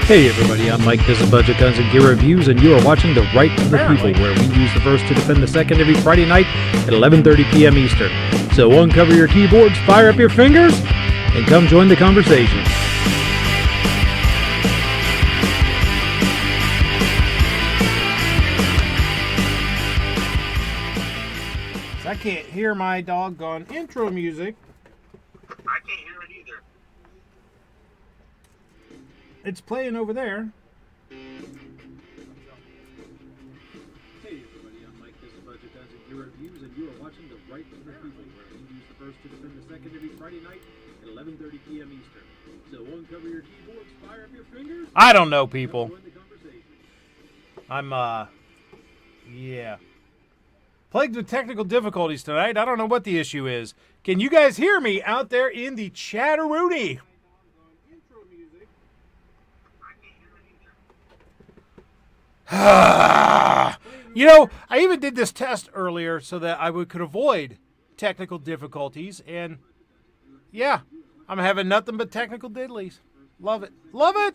Hey everybody, I'm Mike. This is Budget Guns and Gear Reviews, and you are watching The Right of the People, where we use the first to defend the second every Friday night at 11:30 p.m. Eastern. So uncover your keyboards, fire up your fingers, and come join the conversation. I can't hear my doggone intro music. I can't hear it either. It's playing over there. Hey everybody, I'm Mike. This is Budget Guns and Gear Reviews, and you are watching The Right of the People, where we use the first to defend the second every Friday night at 11:30 p.m. Eastern. So uncover your keyboards, fire up your fingers. I don't know, people. Join the conversation. Yeah. Plagued with technical difficulties tonight. I don't know what the issue is. Can you guys hear me out there in the chatteroony? You know, I even did this test earlier so that I could avoid technical difficulties, and yeah, I'm having nothing but technical diddlies. Love it. Love it!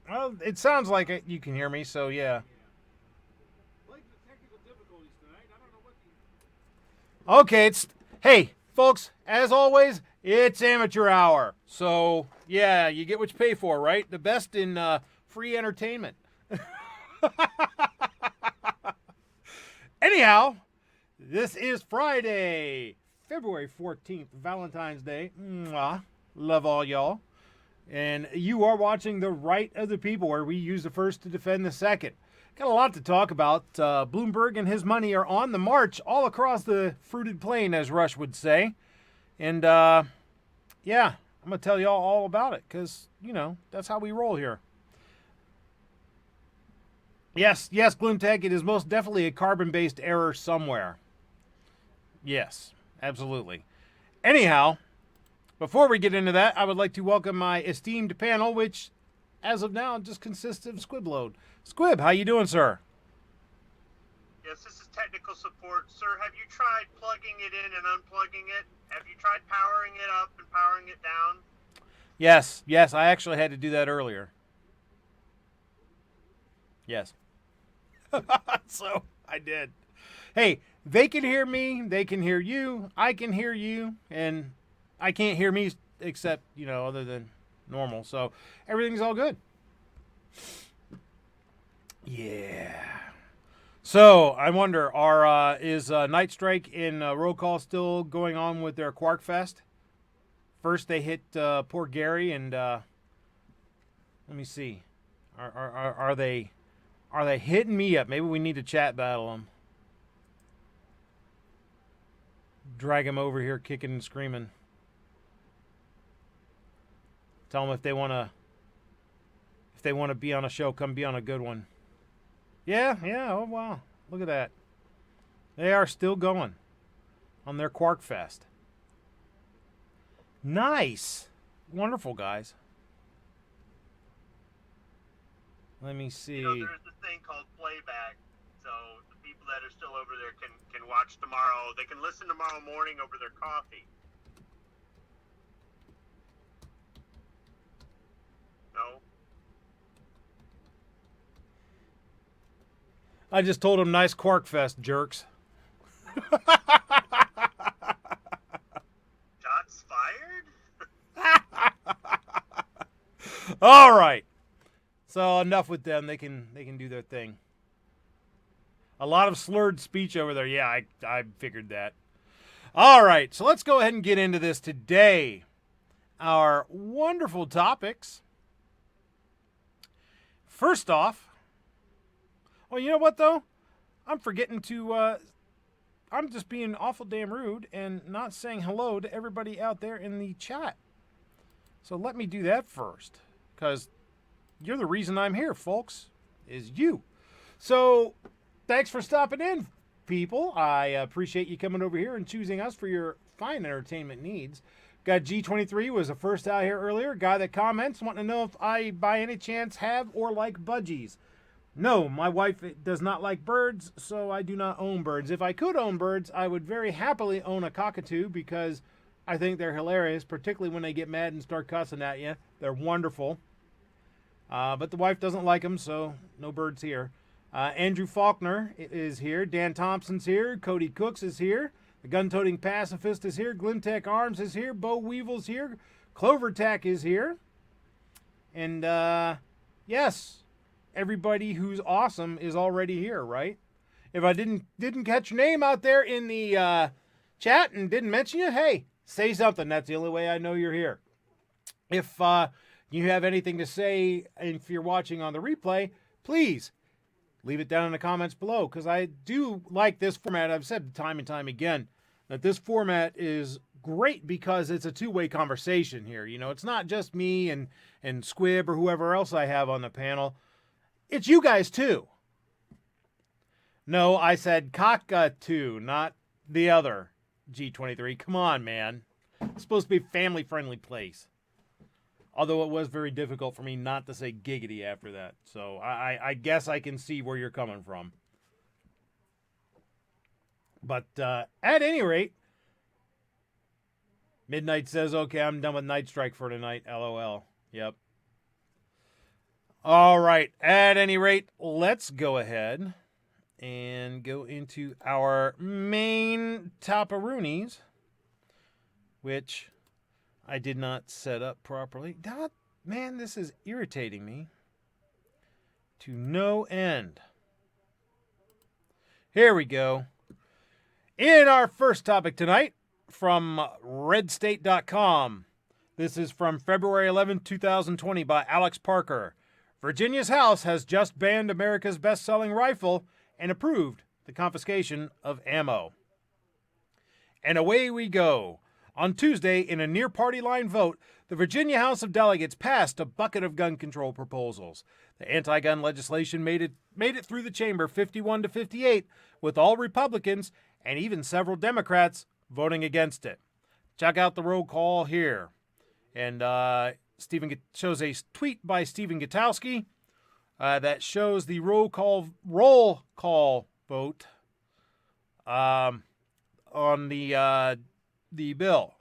Well, it sounds like you can hear me, so yeah. Okay, hey, folks, as always, it's amateur hour. So, yeah, you get what you pay for, right? The best in free entertainment. Anyhow, this is Friday, February 14th, Valentine's Day. Mwah. Love all y'all. And you are watching The Right of the People, where we use the first to defend the second. Got a lot to talk about. Bloomberg and his money are on the march all across the fruited plain, as Rush would say. And, yeah, I'm going to tell y'all all about it because, you know, that's how we roll here. Yes, Gloomtech, it is most definitely a carbon-based error somewhere. Yes, absolutely. Anyhow, before we get into that, I would like to welcome my esteemed panel, which, as of now, just consists of Squibload. Squib, how you doing, sir? Yes, this is technical support. Sir, have you tried plugging it in and unplugging it? Have you tried powering it up and powering it down? Yes, I actually had to do that earlier. Yes. So, I did. Hey, they can hear me, they can hear you, I can hear you, and I can't hear me except, you know, other than normal. So, everything's all good. Yeah. So, I wonder, is Night Strike in Roll Call still going on with their Quark Fest? First, they hit poor Gary, and let me see. Are they hitting me up? Maybe we need to chat battle them. Drag them over here, kicking and screaming. Tell them if they want to be on a show, come be on a good one. Yeah, oh wow. Look at that. They are still going on their Quark Fest. Nice. Wonderful, guys. Let me see. You know, there's this thing called playback. So the people that are still over there can watch tomorrow. They can listen tomorrow morning over their coffee. No? I just told him nice Quark Fest, jerks. Shots fired? All right. So enough with them. They can do their thing. A lot of slurred speech over there. Yeah, I figured that. All right. So let's go ahead and get into this today. Our wonderful topics. First off, oh, you know what, though? I'm forgetting to, I'm just being awful damn rude and not saying hello to everybody out there in the chat. So let me do that first, because you're the reason I'm here, folks, is you. So thanks for stopping in, people. I appreciate you coming over here and choosing us for your fine entertainment needs. Got G23 was the first out here earlier. Guy that comments wanting to know if I, by any chance, have or like budgies. No, my wife does not like birds, so I do not own birds. If I could own birds, I would very happily own a cockatoo because I think they're hilarious, particularly when they get mad and start cussing at you. They're wonderful. But the wife doesn't like them, so no birds here. Andrew Faulkner is here. Dan Thompson's here. Cody Cooks is here. The Gun-Toting Pacifist is here. Glimtech Arms is here. Bo Weevil's here. Clovertack is here. And, yes, everybody who's awesome is already here, right? If I didn't catch your name out there in the chat and didn't mention you, hey, say something. That's the only way I know you're here. If you have anything to say, if you're watching on the replay, please leave it down in the comments below, because I do like this format. I've said time and time again that this format is great because it's a two-way conversation here. You know, it's not just me and Squib or whoever else I have on the panel. It's you guys too. No, I said cockatoo, not the other G23. Come on, man. It's supposed to be a family-friendly place. Although it was very difficult for me not to say giggity after that. So I guess I can see where you're coming from. But at any rate, Midnight says, okay, I'm done with Night Strike for tonight. LOL. Yep. All right. At any rate, let's go ahead and go into our main Topperoonies, which I did not set up properly. Man, this is irritating me to no end. Here we go. In our first topic tonight, from redstate.com. This is from February 11, 2020 by Alex Parker. Virginia's House has just banned America's best-selling rifle and approved the confiscation of ammo. And away we go. On Tuesday, in a near-party line vote, the Virginia House of Delegates passed a bucket of gun control proposals. The anti-gun legislation made it through the chamber 51-58, with all Republicans and even several Democrats voting against it. Check out the roll call here. And Stephen shows a tweet by Stephen Gutowski that shows the roll call vote on the bill.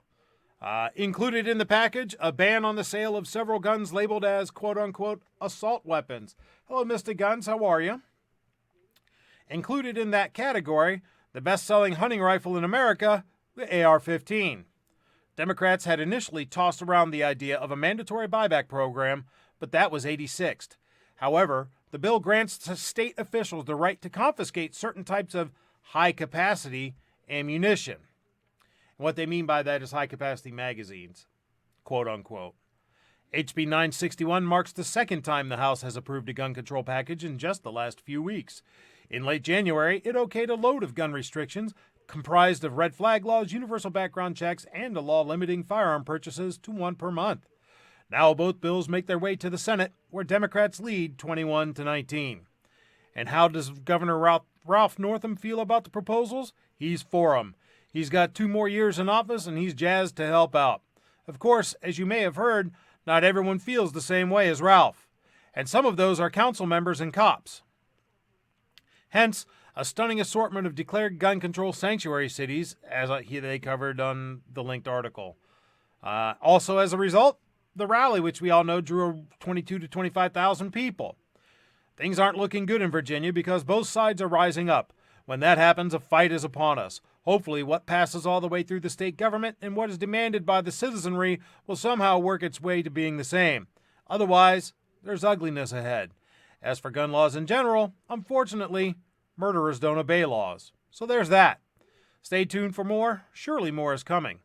Included in the package, a ban on the sale of several guns labeled as quote-unquote assault weapons. Hello, Mr. Guns, how are you? Included in that category, the best-selling hunting rifle in America, the AR-15. Democrats had initially tossed around the idea of a mandatory buyback program, but that was 86th. However, the bill grants to state officials the right to confiscate certain types of high-capacity ammunition. And what they mean by that is high-capacity magazines, quote-unquote. HB 961 marks the second time the House has approved a gun control package in just the last few weeks. In late January, it okayed a load of gun restrictions comprised of red flag laws, universal background checks, and a law limiting firearm purchases to one per month. Now both bills make their way to the Senate, where Democrats lead 21-19. And how does Governor Ralph Northam feel about the proposals? He's for them. He's got 2 more years in office, and he's jazzed to help out. Of course, as you may have heard, not everyone feels the same way as Ralph, and some of those are council members and cops. Hence, a stunning assortment of declared gun control sanctuary cities, as they covered on the linked article. Also, as a result, the rally, which we all know drew 22,000 to 25,000 people. Things aren't looking good in Virginia because both sides are rising up. When that happens, a fight is upon us. Hopefully, what passes all the way through the state government and what is demanded by the citizenry will somehow work its way to being the same. Otherwise, there's ugliness ahead. As for gun laws in general, unfortunately, murderers don't obey laws. So there's that. Stay tuned for more. Surely more is coming.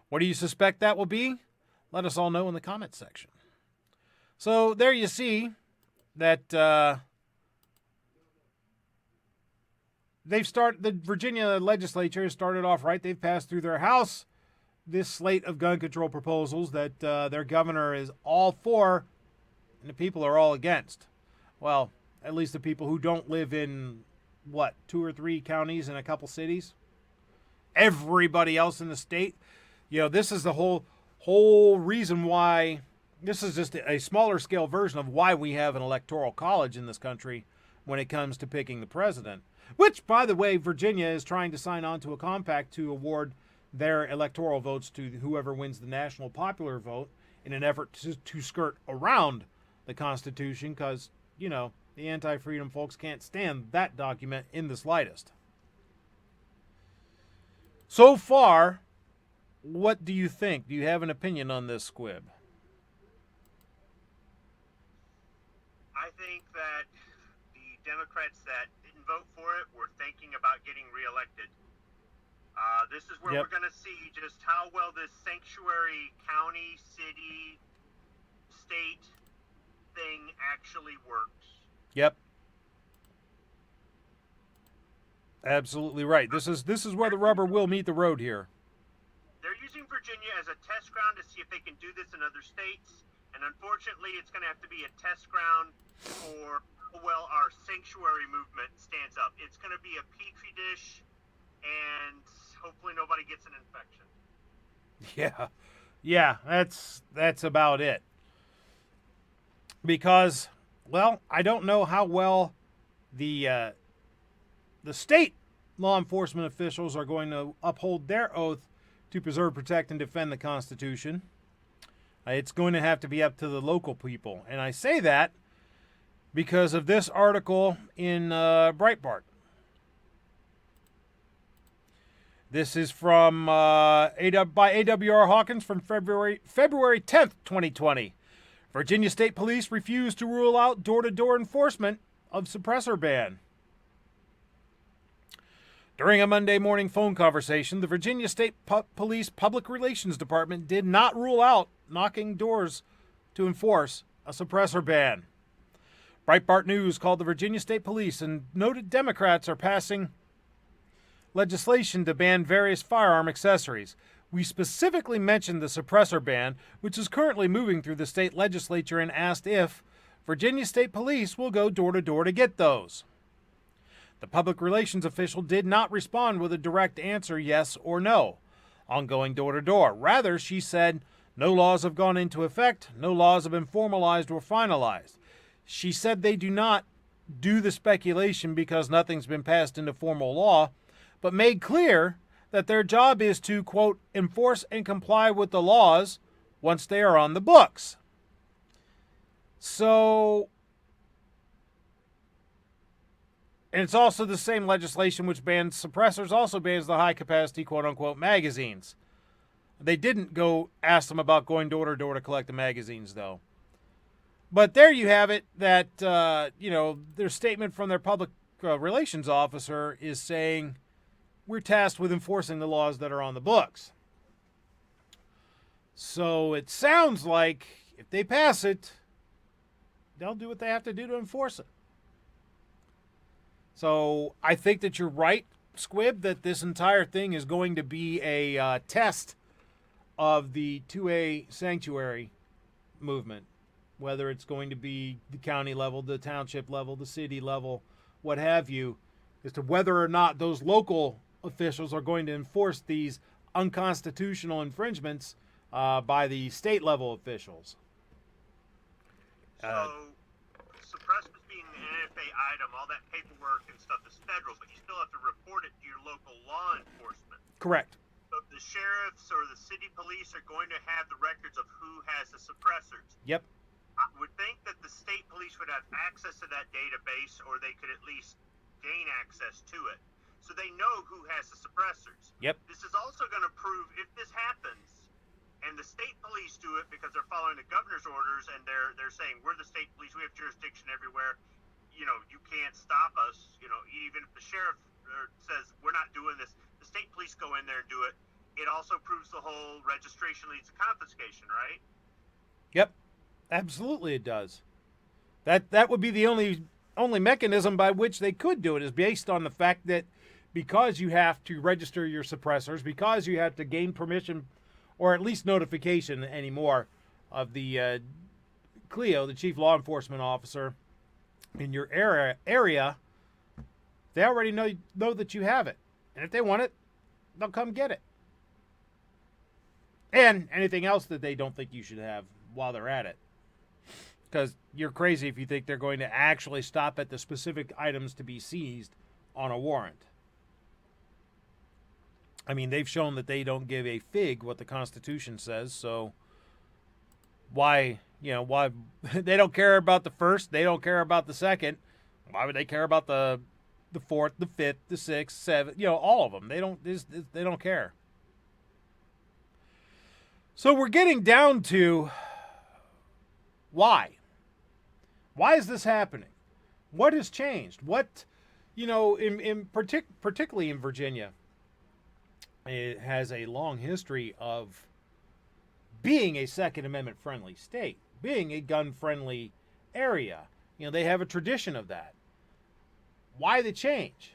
What do you suspect that will be? Let us all know in the comments section. So there you see that the Virginia legislature has started off right. They've passed through their House this slate of gun control proposals that their governor is all for and the people are all against. Well, at least the people who don't live in, 2 or 3 counties and a couple cities. Everybody else in the state. This is the whole reason why. This is just a smaller scale version of why we have an electoral college in this country. when it comes to picking the president. Which, by the way, Virginia is trying to sign on to a compact to award their electoral votes to whoever wins the national popular vote in an effort to skirt around the Constitution because, you know, the anti-freedom folks can't stand that document in the slightest. So far, what do you think? Do you have an opinion on this, Squib? I think that the Democrats that didn't vote for it were thinking about getting reelected. This is where we're going to see just how well this sanctuary county, city, state thing actually works. Yep. Absolutely right. This is where the rubber will meet the road here. They're using Virginia as a test ground to see if they can do this in other states. And unfortunately, it's going to have to be a test ground for how well our sanctuary movement stands up. It's going to be a petri dish, and hopefully nobody gets an infection. Yeah, that's about it. Because, well, I don't know how well the state law enforcement officials are going to uphold their oath to preserve, protect, and defend the Constitution. It's going to have to be up to the local people. And I say that because of this article in Breitbart. This is from by AWR Hawkins from February 10th, 2020. Virginia State Police refused to rule out door-to-door enforcement of suppressor ban. During a Monday morning phone conversation, the Virginia State Police Public Relations Department did not rule out knocking doors to enforce a suppressor ban. Breitbart News called the Virginia State Police and noted Democrats are passing legislation to ban various firearm accessories. We specifically mentioned the suppressor ban, which is currently moving through the state legislature, and asked if Virginia State Police will go door to door to get those. The public relations official did not respond with a direct answer, yes or no, on going door to door. Rather, she said, no laws have gone into effect, no laws have been formalized or finalized. She said they do not do the speculation because nothing's been passed into formal law, but made clear that their job is to, quote, enforce and comply with the laws once they are on the books. So, and it's also the same legislation which bans suppressors, also bans the high-capacity, quote-unquote, magazines. They didn't go ask them about going door-to-door to collect the magazines, though. But there you have it, that, their statement from their public relations officer is saying, we're tasked with enforcing the laws that are on the books. So it sounds like if they pass it, they'll do what they have to do to enforce it. So I think that you're right, Squib, that this entire thing is going to be a test of the 2A sanctuary movement, whether it's going to be the county level, the township level, the city level, what have you, as to whether or not those local officials are going to enforce these unconstitutional infringements by the state level officials. So, suppressors being an NFA item, all that paperwork and stuff is federal, but you still have to report it to your local law enforcement. Correct. So the sheriffs or the city police are going to have the records of who has the suppressors. Yep. I would think that the state police would have access to that database, or they could at least gain access to it, so they know who has the suppressors. Yep. This is also going to prove, if this happens, and the state police do it because they're following the governor's orders, and they're saying, we're the state police, we have jurisdiction everywhere, you can't stop us, even if the sheriff says, we're not doing this, the state police go in there and do it. It also proves the whole registration leads to confiscation, right? Yep. Absolutely it does. That would be the only mechanism by which they could do it, is based on the fact that because you have to register your suppressors, because you have to gain permission or at least notification anymore of the CLEO, the chief law enforcement officer in your area, they already know that you have it. And if they want it, they'll come get it. And anything else that they don't think you should have while they're at it. because you're crazy if you think they're going to actually stop at the specific items to be seized on a warrant. I mean, they've shown that they don't give a fig what the Constitution says, so why they don't care about the first, they don't care about the second. Why would they care about the fourth, the fifth, the sixth, seventh, all of them? They don't care. So we're getting down to why. Why is this happening? What has changed? What, particularly in Virginia, it has a long history of being a Second Amendment friendly state, being a gun friendly area. They have a tradition of that. Why the change?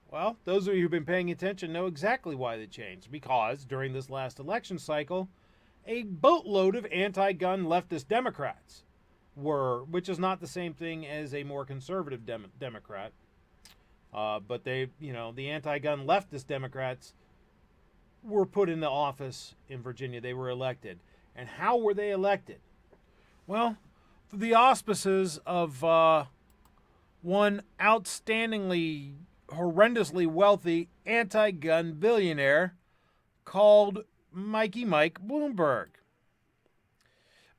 Well, those of you who've been paying attention know exactly why they changed. Because during this last election cycle, a boatload of anti-gun leftist Democrats which is not the same thing as a more conservative Democrat, but the anti-gun leftist Democrats were put into office in Virginia. They were elected. And how were they elected? Well, through the auspices of one outstandingly, horrendously wealthy anti-gun billionaire called Mike Bloomberg.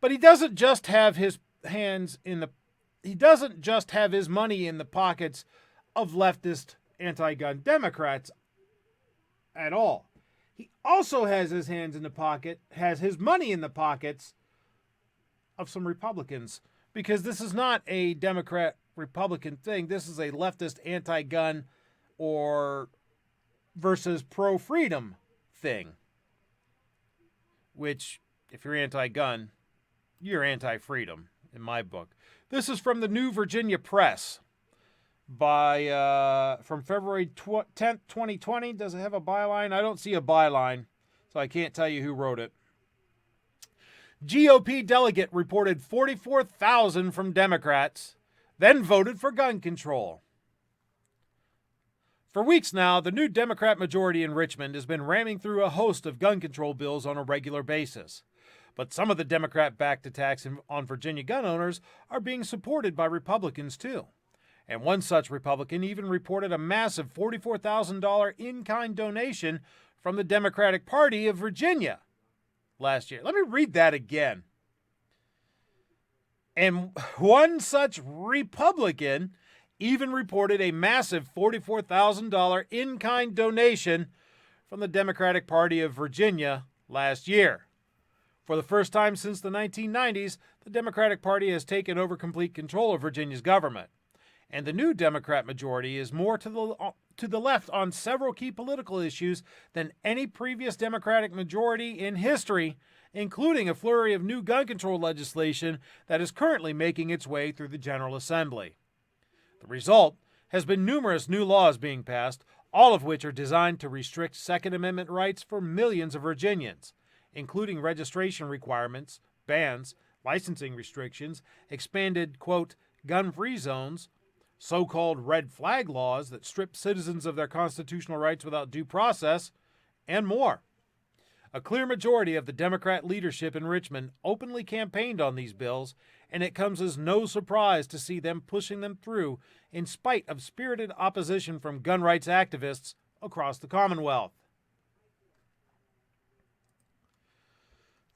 But he doesn't just have his money in the pockets of leftist anti-gun Democrats at all. He also has his money in the pockets of some Republicans, because this is not a Democrat-Republican thing. This is a leftist anti-gun versus pro-freedom thing. Which, if you're anti-gun, you're anti-freedom, in my book. This is from the New Virginia Press from February 10th, 2020. Does it have a byline? I don't see a byline, so I can't tell you who wrote it. GOP delegate reported 44,000 from Democrats, then voted for gun control. For weeks now, the new Democrat majority in Richmond has been ramming through a host of gun control bills on a regular basis. But some of the Democrat-backed attacks on Virginia gun owners are being supported by Republicans, too. And one such Republican even reported a massive $44,000 in-kind donation from the Democratic Party of Virginia last year. Let me read that again. And one such Republican even reported a massive $44,000 in-kind donation from the Democratic Party of Virginia last year. For the first time since the 1990s, the Democratic Party has taken over complete control of Virginia's government. And the new Democrat majority is more to the left on several key political issues than any previous Democratic majority in history, including a flurry of new gun control legislation that is currently making its way through the General Assembly. The result has been numerous new laws being passed, all of which are designed to restrict Second Amendment rights for millions of Virginians, including registration requirements, bans, licensing restrictions, expanded, quote, gun-free zones, so-called red flag laws that strip citizens of their constitutional rights without due process, and more. A clear majority of the Democrat leadership in Richmond openly campaigned on these bills, and it comes as no surprise to see them pushing them through in spite of spirited opposition from gun rights activists across the Commonwealth.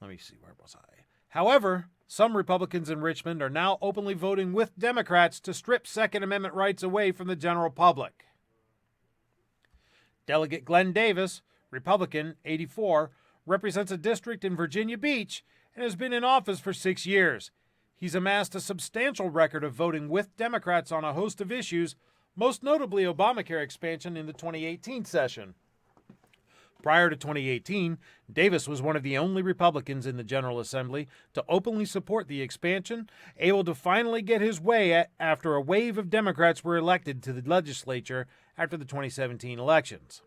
Let me see, where was I? However, some Republicans in Richmond are now openly voting with Democrats to strip Second Amendment rights away from the general public. Delegate Glenn Davis, Republican, 84, represents a district in Virginia Beach and has been in office for 6 years. He's amassed a substantial record of voting with Democrats on a host of issues, most notably Obamacare expansion in the 2018 session. Prior to 2018, Davis was one of the only Republicans in the General Assembly to openly support the expansion, able to finally get his way after a wave of Democrats were elected to the legislature after the 2017 elections.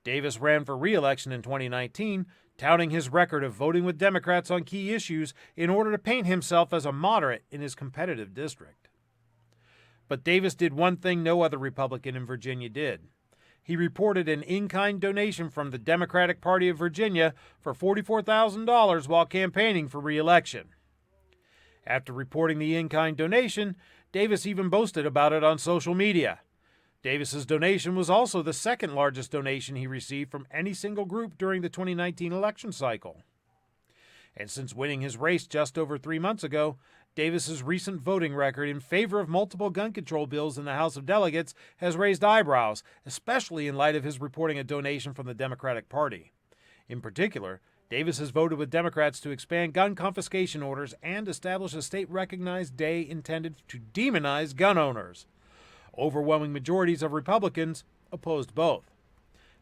Davis ran for re-election in 2019, touting his record of voting with Democrats on key issues in order to paint himself as a moderate in his competitive district. But Davis did one thing no other Republican in Virginia did. He reported an in-kind donation from the Democratic Party of Virginia for $44,000 while campaigning for re-election. After reporting the in-kind donation, Davis even boasted about it on social media. Davis's donation was also the second largest donation he received from any single group during the 2019 election cycle. And since winning his race just over 3 months ago, Davis's recent voting record in favor of multiple gun control bills in the House of Delegates has raised eyebrows, especially in light of his reporting a donation from the Democratic Party. In particular, Davis has voted with Democrats to expand gun confiscation orders and establish a state-recognized day intended to demonize gun owners. Overwhelming majorities of Republicans opposed both.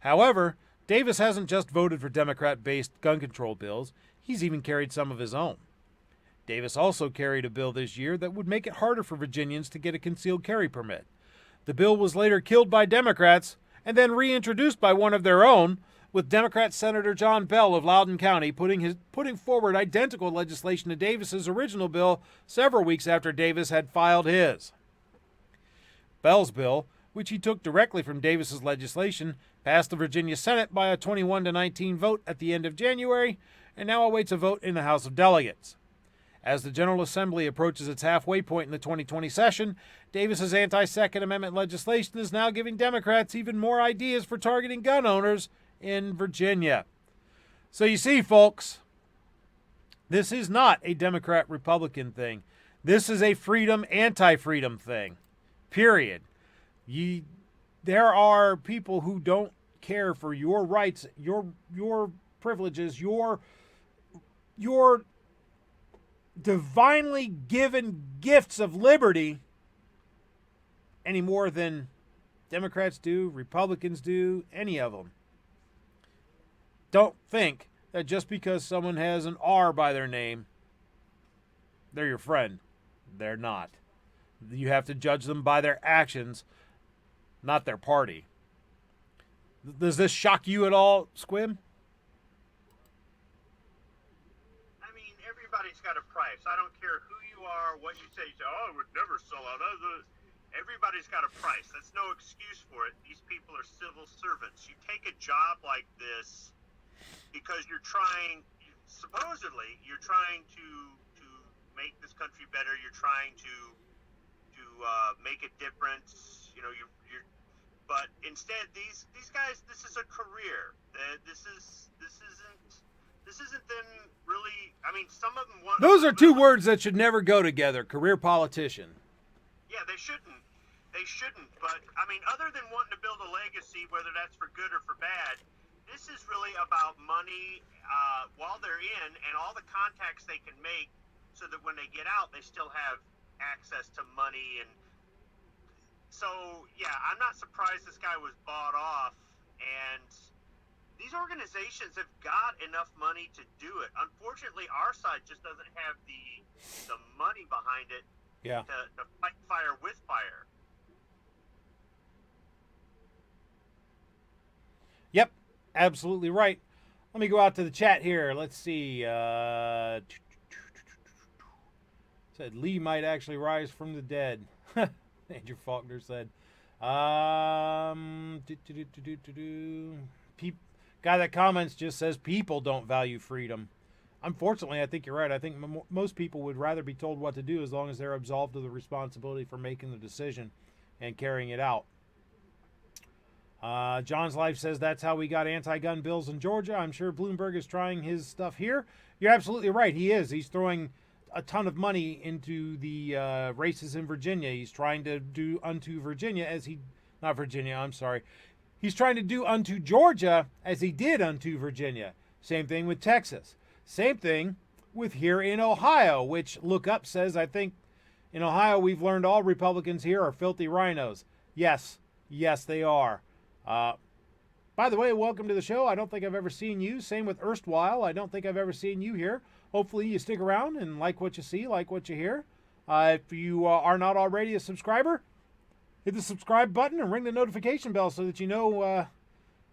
However, Davis hasn't just voted for Democrat-based gun control bills, he's even carried some of his own. Davis also carried a bill this year that would make it harder for Virginians to get a concealed carry permit. The bill was later killed by Democrats and then reintroduced by one of their own, with Democrat Senator John Bell of Loudoun County putting forward identical legislation to Davis's original bill several weeks after Davis had filed his. Bell's bill, which he took directly from Davis's legislation, passed the Virginia Senate by a 21-19 vote at the end of January, and now awaits a vote in the House of Delegates. As the General Assembly approaches its halfway point in the 2020 session, Davis's anti-Second Amendment legislation is now giving Democrats even more ideas for targeting gun owners in Virginia. So you see, folks, this is not a Democrat-Republican thing. This is a freedom, anti-freedom thing. Period. There are people who don't care for your rights, your privileges, your divinely given gifts of liberty any more than Democrats do, Republicans do, any of them. Don't think that just because someone has an R by their name, they're your friend. They're not. You have to judge them by their actions, not their party. Does this shock you at all, Squib? I mean, everybody's got a price. I don't care who you are, what you say. You say, oh, I would never sell out others. Everybody's got a price. That's no excuse for it. These people are civil servants. You take a job like this because supposedly you're trying to make this country better. You're trying to make a difference. You know, but instead these guys, this is a career. This isn't them really. I mean, some of them want. Those are two words that should never go together. Career politician. Yeah, they shouldn't. But I mean, other than wanting to build a legacy, whether that's for good or for bad, this is really about money while they're in and all the contacts they can make, so that when they get out, they still have access to money. And so, yeah, I'm not surprised this guy was bought off. And these organizations have got enough money to do it. Unfortunately, our side just doesn't have the money behind it. Yeah. To fight fire with fire. Yep, absolutely right. Let me go out to the chat here. Let's see. Said Lee might actually rise from the dead. Andrew Faulkner said. Guy that comments just says people don't value freedom. Unfortunately, I think you're right. I think most people would rather be told what to do as long as they're absolved of the responsibility for making the decision and carrying it out. John's Life says that's how we got anti-gun bills in Georgia. I'm sure Bloomberg is trying his stuff here. You're absolutely right. He is. He's throwing a ton of money into the races in Virginia. He's trying to do unto Virginia He's trying to do unto Georgia as he did unto Virginia. Same thing with Texas. Same thing with here in Ohio, which Look Up says, I think in Ohio we've learned all Republicans here are filthy rhinos. Yes, they are. By the way, welcome to the show. I don't think I've ever seen you. Same with Erstwhile. I don't think I've ever seen you here. Hopefully you stick around and like what you see, like what you hear. If you are not already a subscriber, hit the subscribe button and ring the notification bell so that you know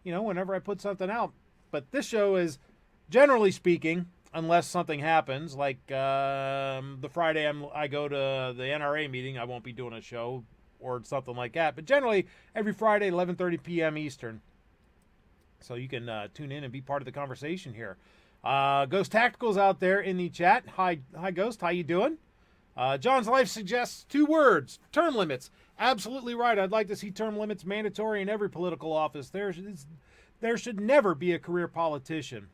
whenever I put something out. But this show is, generally speaking, unless something happens, like the Friday I go to the NRA meeting, I won't be doing a show or something like that. But generally, every Friday, 11:30 p.m. Eastern. So you can tune in and be part of the conversation here. Ghost Tactical's out there in the chat. Hi Ghost. How you doing? John's Life suggests 2 words: term limits. Absolutely right. I'd like to see term limits mandatory in every political office. There should never be a career politician.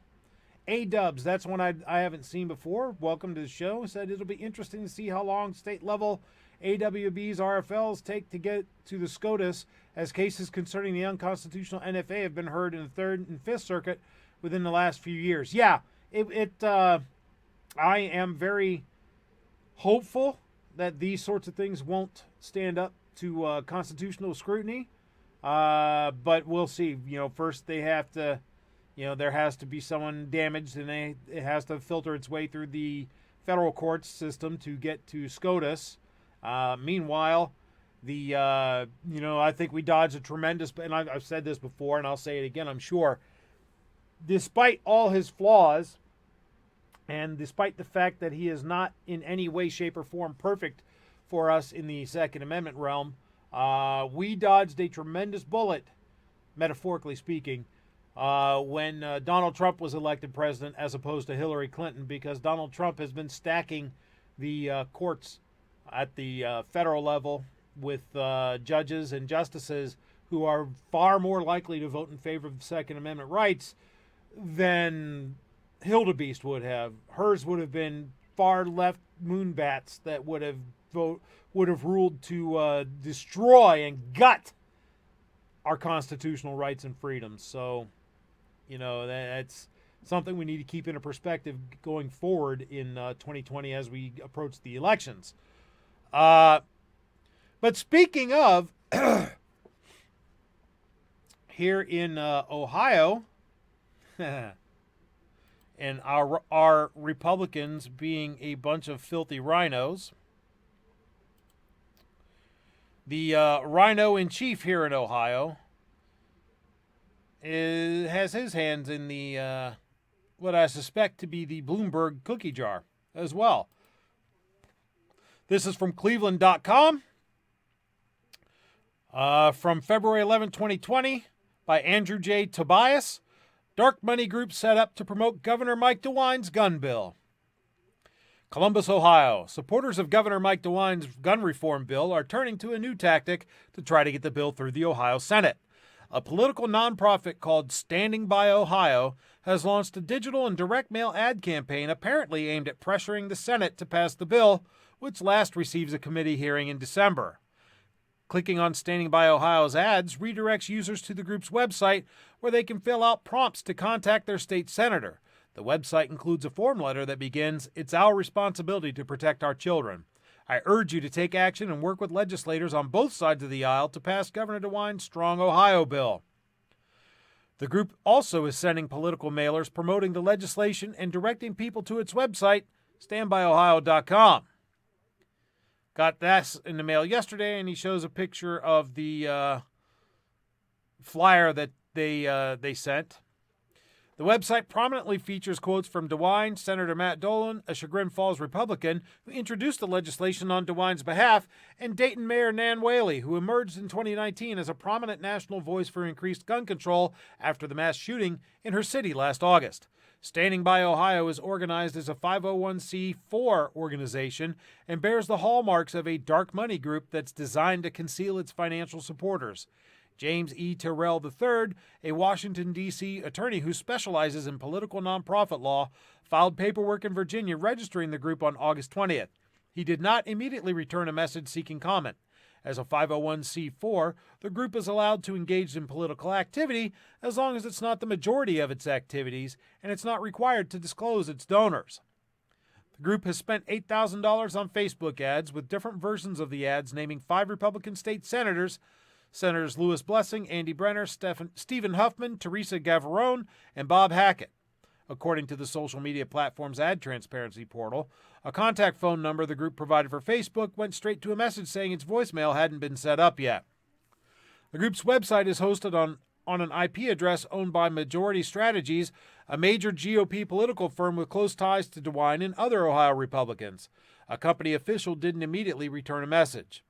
A-Dubs, that's one I haven't seen before. Welcome to the show. Said it'll be interesting to see how long state-level AWBs, RFLs take to get to the SCOTUS, as cases concerning the unconstitutional NFA have been heard in the 3rd and 5th Circuit within the last few years. Yeah, I am very hopeful that these sorts of things won't stand up to constitutional scrutiny, but we'll see. First they have to, there has to be someone damaged, and it has to filter its way through the federal court system to get to SCOTUS. Meanwhile, I think we dodged a tremendous, and I've said this before, and I'll say it again, I'm sure, despite all his flaws, and despite the fact that he is not in any way, shape, or form perfect for us in the Second Amendment realm, we dodged a tremendous bullet, metaphorically speaking, when Donald Trump was elected president as opposed to Hillary Clinton, because Donald Trump has been stacking the courts at the federal level with judges and justices who are far more likely to vote in favor of the Second Amendment rights than Hildebeest would have. Hers would have been far left moonbats that would have ruled to destroy and gut our constitutional rights and freedoms. So, that's something we need to keep into perspective going forward in 2020 as we approach the elections. But speaking of, here in Ohio, and our Republicans being a bunch of filthy rhinos, the rhino-in-chief here in Ohio has his hands in the what I suspect to be the Bloomberg cookie jar as well. This is from Cleveland.com from February 11, 2020 by Andrew J. Tobias. Dark money group set up to promote Governor Mike DeWine's gun bill. Columbus, Ohio. Supporters of Governor Mike DeWine's gun reform bill are turning to a new tactic to try to get the bill through the Ohio Senate. A political nonprofit called Standing by Ohio has launched a digital and direct mail ad campaign apparently aimed at pressuring the Senate to pass the bill, which last receives a committee hearing in December. Clicking on Standing by Ohio's ads redirects users to the group's website, where they can fill out prompts to contact their state senator. The website includes a form letter that begins, "It's our responsibility to protect our children. I urge you to take action and work with legislators on both sides of the aisle to pass Governor DeWine's Strong Ohio bill." The group also is sending political mailers promoting the legislation and directing people to its website, standbyohio.com. Got that in the mail yesterday, and he shows a picture of the flyer that they sent. The website prominently features quotes from DeWine, Senator Matt Dolan, a Chagrin Falls Republican who introduced the legislation on DeWine's behalf, and Dayton Mayor Nan Whaley, who emerged in 2019 as a prominent national voice for increased gun control after the mass shooting in her city last August. Standing by Ohio is organized as a 501c4 organization and bears the hallmarks of a dark money group that's designed to conceal its financial supporters. James E. Terrell III, a Washington, D.C. attorney who specializes in political nonprofit law, filed paperwork in Virginia registering the group on August 20th. He did not immediately return a message seeking comment. As a 501c4, the group is allowed to engage in political activity as long as it's not the majority of its activities, and it's not required to disclose its donors. The group has spent $8,000 on Facebook ads, with different versions of the ads naming 5 Republican state senators, Senators Louis Blessing, Andy Brenner, Stephen Huffman, Teresa Gavarone, and Bob Hackett. According to the social media platform's ad transparency portal, a contact phone number the group provided for Facebook went straight to a message saying its voicemail hadn't been set up yet. The group's website is hosted on an IP address owned by Majority Strategies, a major GOP political firm with close ties to DeWine and other Ohio Republicans. A company official didn't immediately return a message.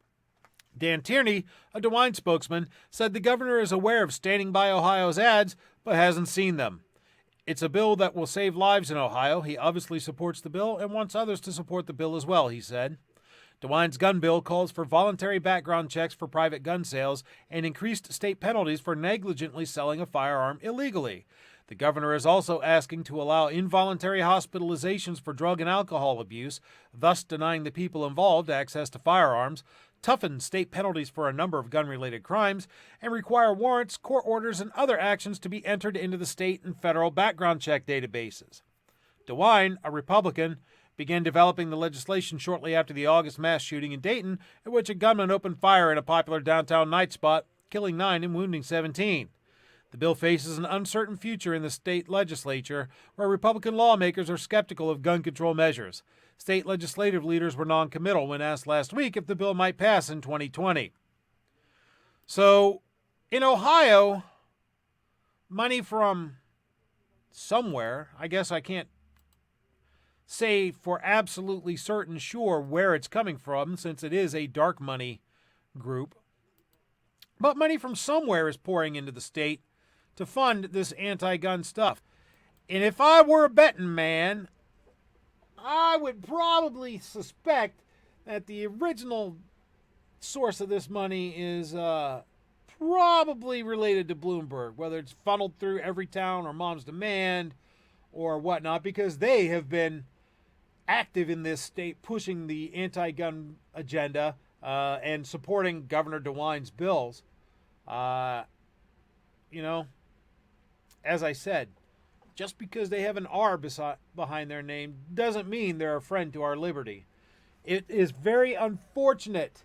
Dan Tierney, a DeWine spokesman, said the governor is aware of Standing by Ohio's ads, but hasn't seen them. It's a bill that will save lives in Ohio. He obviously supports the bill and wants others to support the bill as well, he said. DeWine's gun bill calls for voluntary background checks for private gun sales and increased state penalties for negligently selling a firearm illegally. The governor is also asking to allow involuntary hospitalizations for drug and alcohol abuse, thus denying the people involved access to firearms, toughen state penalties for a number of gun-related crimes, and require warrants, court orders, and other actions to be entered into the state and federal background check databases. DeWine, a Republican, began developing the legislation shortly after the August mass shooting in Dayton, in which a gunman opened fire in a popular downtown night spot, killing 9 and wounding 17. The bill faces an uncertain future in the state legislature, where Republican lawmakers are skeptical of gun control measures. State legislative leaders were non-committal when asked last week if the bill might pass in 2020. So, in Ohio, money from somewhere, I guess I can't say for absolutely certain sure where it's coming from, since it is a dark money group, but money from somewhere is pouring into the state to fund this anti-gun stuff. And if I were a betting man, I would probably suspect that the original source of this money is probably related to Bloomberg, whether it's funneled through Everytown or Mom's Demand or whatnot, because they have been active in this state pushing the anti-gun agenda and supporting Governor DeWine's bills. As I said, just because they have an R behind their name doesn't mean they're a friend to our liberty. It is very unfortunate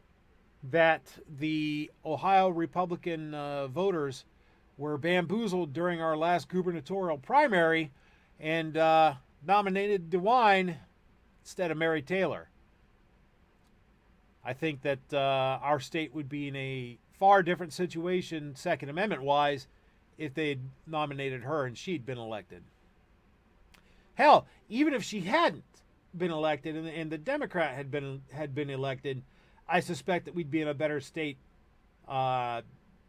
that the Ohio Republican voters were bamboozled during our last gubernatorial primary and nominated DeWine instead of Mary Taylor. I think that our state would be in a far different situation, Second Amendment-wise, if they'd nominated her and she'd been elected. Hell, even if she hadn't been elected and the Democrat had been elected, I suspect that we'd be in a better state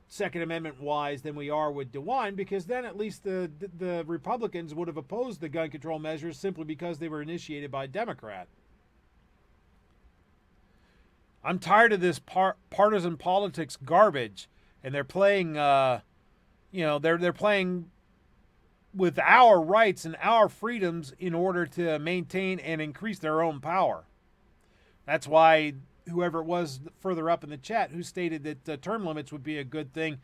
Second Amendment-wise than we are with DeWine, because then at least the Republicans would have opposed the gun control measures simply because they were initiated by a Democrat. I'm tired of this partisan politics garbage, and they're playing, they're playing with our rights and our freedoms in order to maintain and increase their own power. That's why whoever it was further up in the chat who stated that term limits would be a good thing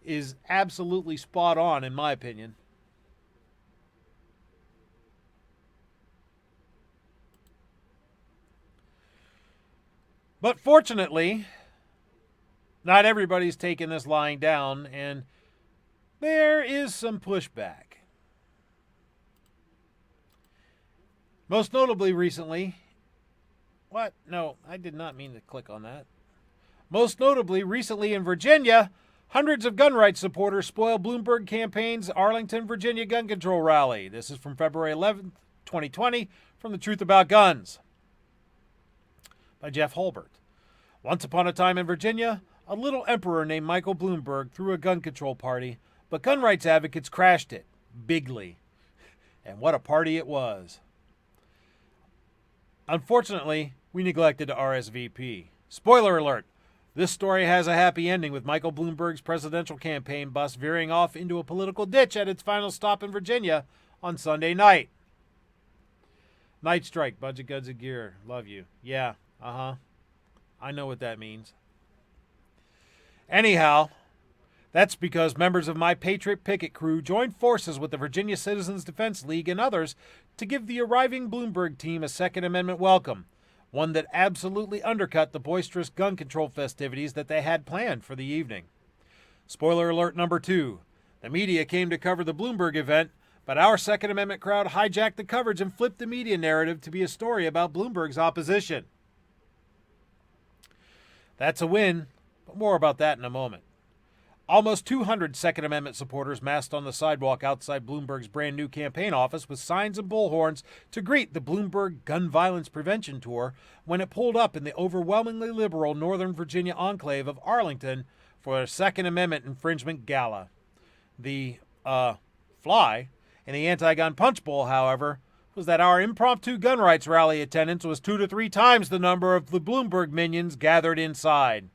is absolutely spot on, in my opinion. But fortunately, not everybody's taking this lying down, and there is some pushback. Most notably recently, what? No, I did not mean to click on that. Most notably recently in Virginia, hundreds of gun rights supporters spoiled Bloomberg campaign's Arlington, Virginia gun control rally. This is from February 11th, 2020, from The Truth About Guns by Jeff Holbert. Once upon a time in Virginia, a little emperor named Michael Bloomberg threw a gun control party, but gun rights advocates crashed it, bigly. And what a party it was. Unfortunately, we neglected to RSVP. Spoiler alert, this story has a happy ending, with Michael Bloomberg's presidential campaign bus veering off into a political ditch at its final stop in Virginia on Sunday night. Night Strike, Budget Guns and Gear, love you. Yeah, I know what that means. Anyhow, that's because members of my Patriot Picket crew joined forces with the Virginia Citizens Defense League and others to give the arriving Bloomberg team a Second Amendment welcome, one that absolutely undercut the boisterous gun control festivities that they had planned for the evening. Spoiler alert number 2. The media came to cover the Bloomberg event, but our Second Amendment crowd hijacked the coverage and flipped the media narrative to be a story about Bloomberg's opposition. That's a win, but more about that in a moment. Almost 200 Second Amendment supporters massed on the sidewalk outside Bloomberg's brand new campaign office with signs and bullhorns to greet the Bloomberg Gun Violence Prevention Tour when it pulled up in the overwhelmingly liberal Northern Virginia enclave of Arlington for a Second Amendment infringement gala. The fly in the anti-gun punch bowl, however, was that our impromptu gun rights rally attendance was 2 to 3 times the number of the Bloomberg minions gathered inside.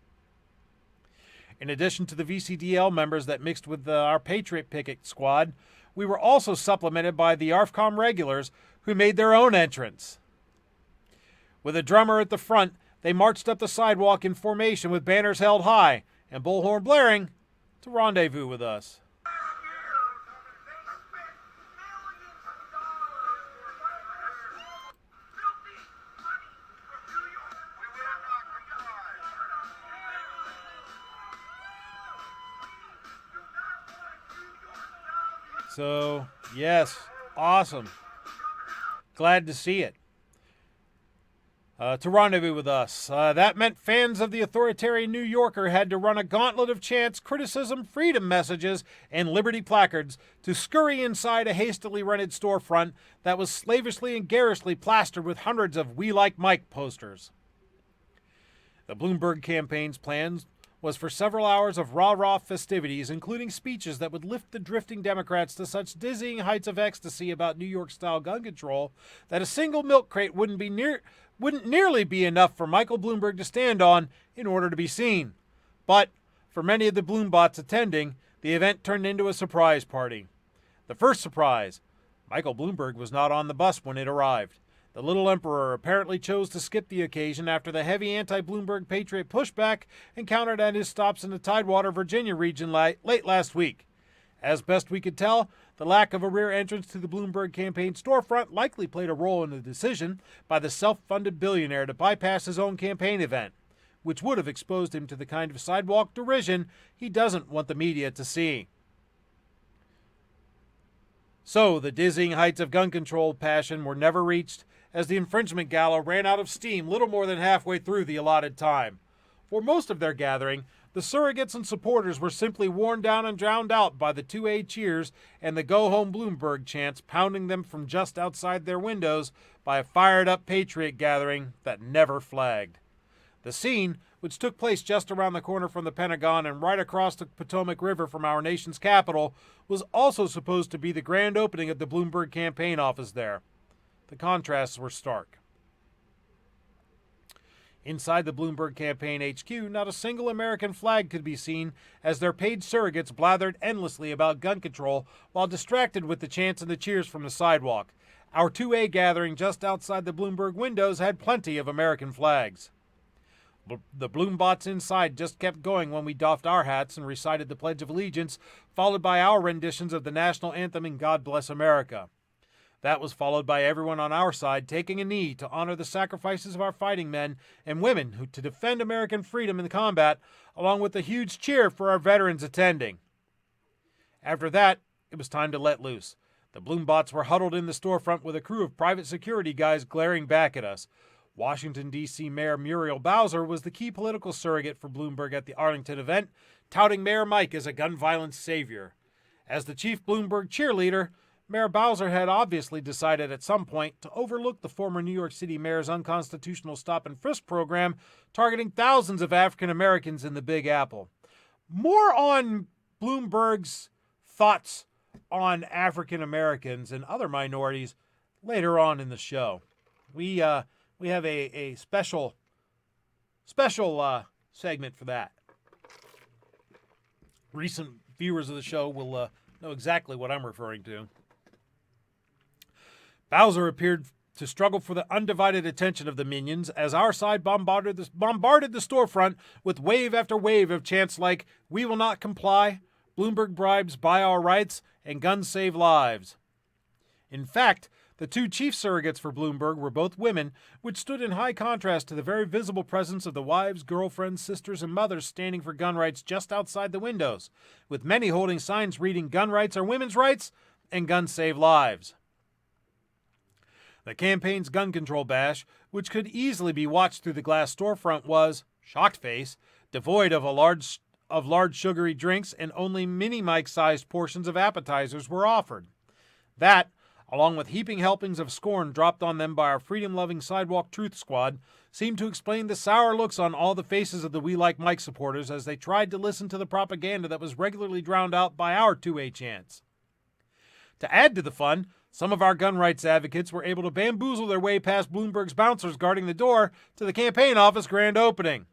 In addition to the VCDL members that mixed with our Patriot Picket squad, we were also supplemented by the ARFCOM regulars who made their own entrance. With a drummer at the front, they marched up the sidewalk in formation with banners held high and bullhorn blaring to rendezvous with us. So, yes, awesome. Glad to see it. To rendezvous with us. That meant fans of the authoritarian New Yorker had to run a gauntlet of chants, criticism, freedom messages, and liberty placards to scurry inside a hastily rented storefront that was slavishly and garishly plastered with hundreds of "We Like Mike" posters. The Bloomberg campaign's plans was for several hours of rah-rah festivities, including speeches that would lift the drifting Democrats to such dizzying heights of ecstasy about New York-style gun control that a single milk crate wouldn't nearly be enough for Michael Bloomberg to stand on in order to be seen. But for many of the Bloombots attending, the event turned into a surprise party. The first surprise, Michael Bloomberg was not on the bus when it arrived. The little emperor apparently chose to skip the occasion after the heavy anti-Bloomberg Patriot pushback encountered at his stops in the Tidewater, Virginia region late last week. As best we could tell, the lack of a rear entrance to the Bloomberg campaign storefront likely played a role in the decision by the self-funded billionaire to bypass his own campaign event, which would have exposed him to the kind of sidewalk derision he doesn't want the media to see. So, the dizzying heights of gun control passion were never reached, as the infringement gala ran out of steam little more than halfway through the allotted time. For most of their gathering, the surrogates and supporters were simply worn down and drowned out by the 2A cheers and the Go Home Bloomberg chants pounding them from just outside their windows by a fired-up Patriot gathering that never flagged. The scene, which took place just around the corner from the Pentagon and right across the Potomac River from our nation's capital, was also supposed to be the grand opening of the Bloomberg campaign office there. The contrasts were stark. Inside the Bloomberg campaign HQ, not a single American flag could be seen as their paid surrogates blathered endlessly about gun control while distracted with the chants and the cheers from the sidewalk. Our 2A gathering just outside the Bloomberg windows had plenty of American flags. The Bloombots inside just kept going when we doffed our hats and recited the Pledge of Allegiance, followed by our renditions of the national anthem and God Bless America. That was followed by everyone on our side taking a knee to honor the sacrifices of our fighting men and women who to defend American freedom in combat, along with a huge cheer for our veterans attending. After that, it was time to let loose. The Bloombots were huddled in the storefront with a crew of private security guys glaring back at us. Washington, D.C. Mayor Muriel Bowser was the key political surrogate for Bloomberg at the Arlington event, touting Mayor Mike as a gun violence savior. As the chief Bloomberg cheerleader, Mayor Bowser had obviously decided at some point to overlook the former New York City mayor's unconstitutional stop-and-frisk program targeting thousands of African Americans in the Big Apple. More on Bloomberg's thoughts on African Americans and other minorities later on in the show. We have a special segment for that. Recent viewers of the show will know exactly what I'm referring to. Bowser appeared to struggle for the undivided attention of the minions as our side bombarded the storefront with wave after wave of chants like, "We will not comply," "Bloomberg bribes buy our rights," and "Guns save lives." In fact, the two chief surrogates for Bloomberg were both women, which stood in high contrast to the very visible presence of the wives, girlfriends, sisters, and mothers standing for gun rights just outside the windows, with many holding signs reading "Gun rights are women's rights" and "Guns save lives." The campaign's gun control bash, which could easily be watched through the glass storefront, was, shocked face, devoid of large sugary drinks, and only mini Mike-sized portions of appetizers were offered. That, along with heaping helpings of scorn dropped on them by our freedom-loving Sidewalk Truth Squad, seemed to explain the sour looks on all the faces of the We Like Mike supporters as they tried to listen to the propaganda that was regularly drowned out by our 2A chants. To add to the fun, Some of our gun rights advocates were able to bamboozle their way past Bloomberg's bouncers guarding the door to the campaign office grand opening.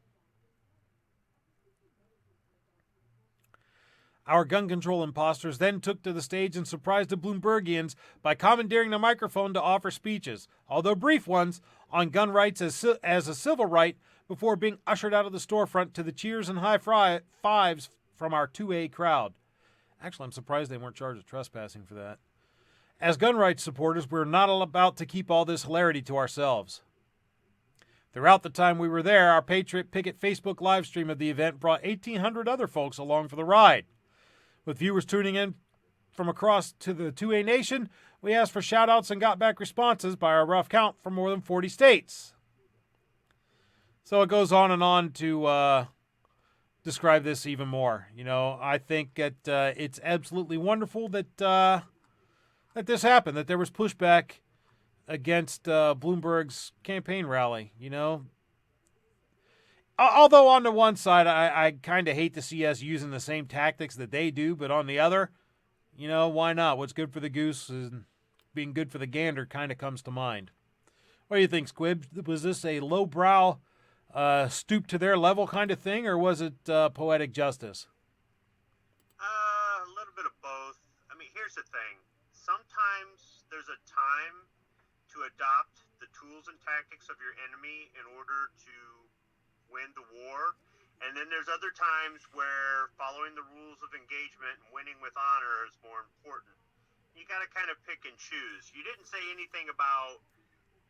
Our gun control imposters then took to the stage and surprised the Bloombergians by commandeering the microphone to offer speeches, although brief ones, on gun rights as a civil right before being ushered out of the storefront to the cheers and high fives from our 2A crowd. Actually, I'm surprised they weren't charged with trespassing for that. As gun rights supporters, we're not about to keep all this hilarity to ourselves. Throughout the time we were there, our Patriot Picket Facebook live stream of the event brought 1,800 other folks along for the ride. With viewers tuning in from across to the 2A nation, we asked for shout-outs and got back responses by our rough count from more than 40 states. So it goes on and on to describe this even more. You know, I think that it's absolutely wonderful that that this happened, that there was pushback against Bloomberg's campaign rally, you know. Although on the one side, I kind of hate to see us using the same tactics that they do, but on the other, you know, why not? What's good for the goose and being good for the gander kind of comes to mind. What do you think, Squib? Was this a lowbrow, stoop to their level kind of thing, or was it poetic justice? A little bit of both. I mean, here's the thing. Sometimes there's a time to adopt the tools and tactics of your enemy in order to win the war, and then there's other times where following the rules of engagement and winning with honor is more important. You got to kind of pick and choose. You didn't say anything about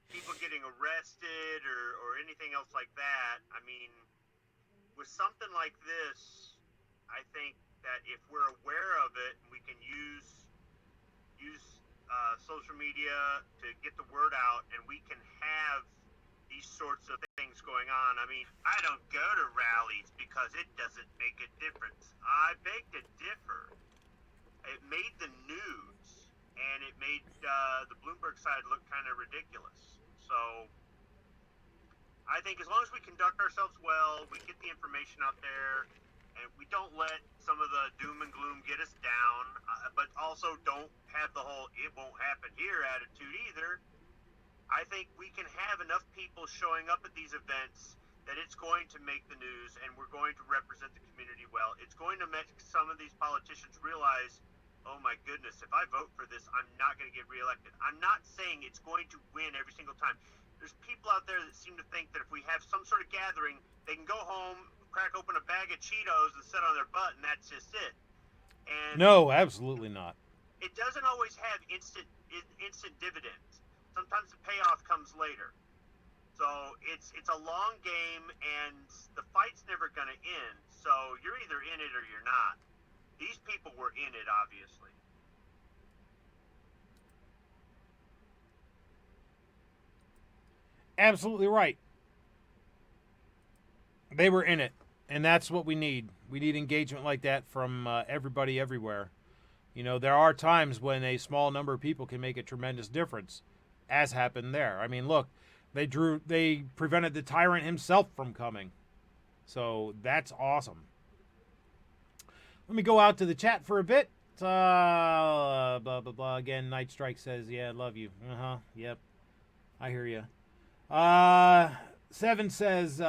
people getting arrested or anything else like that. I mean, with something like this, I think that if we're aware of it, we can use social media to get the word out, and we can have these sorts of things going on. I mean, I don't go to rallies because it doesn't make a difference. I beg to differ. It made the news, and it made the Bloomberg side look kind of ridiculous. So I think as long as we conduct ourselves well, we get the information out there, and we don't let some of the doom and gloom get us down, but also don't have the whole "it won't happen here" attitude either. I think we can have enough people showing up at these events that it's going to make the news, and we're going to represent the community well. It's going to make some of these politicians realize, oh my goodness, if I vote for this, I'm not going to get reelected. I'm not saying it's going to win every single time. There's people out there that seem to think that if we have some sort of gathering, they can go home, crack open a bag of Cheetos and sit on their butt, and that's just it. And no, absolutely not. It doesn't always have instant dividends. Sometimes the payoff comes later. So it's a long game, and the fight's never going to end. So you're either in it or you're not. These people were in it, obviously. Absolutely right. They were in it, and that's what we need. We need engagement like that from everybody everywhere. You know, there are times when a small number of people can make a tremendous difference, as happened there. I mean, look, they prevented the tyrant himself from coming. So that's awesome. Let me go out to the chat for a bit. Blah, blah, blah. Again, Night Strike says, yeah, love you. Yep. I hear you. Seven says,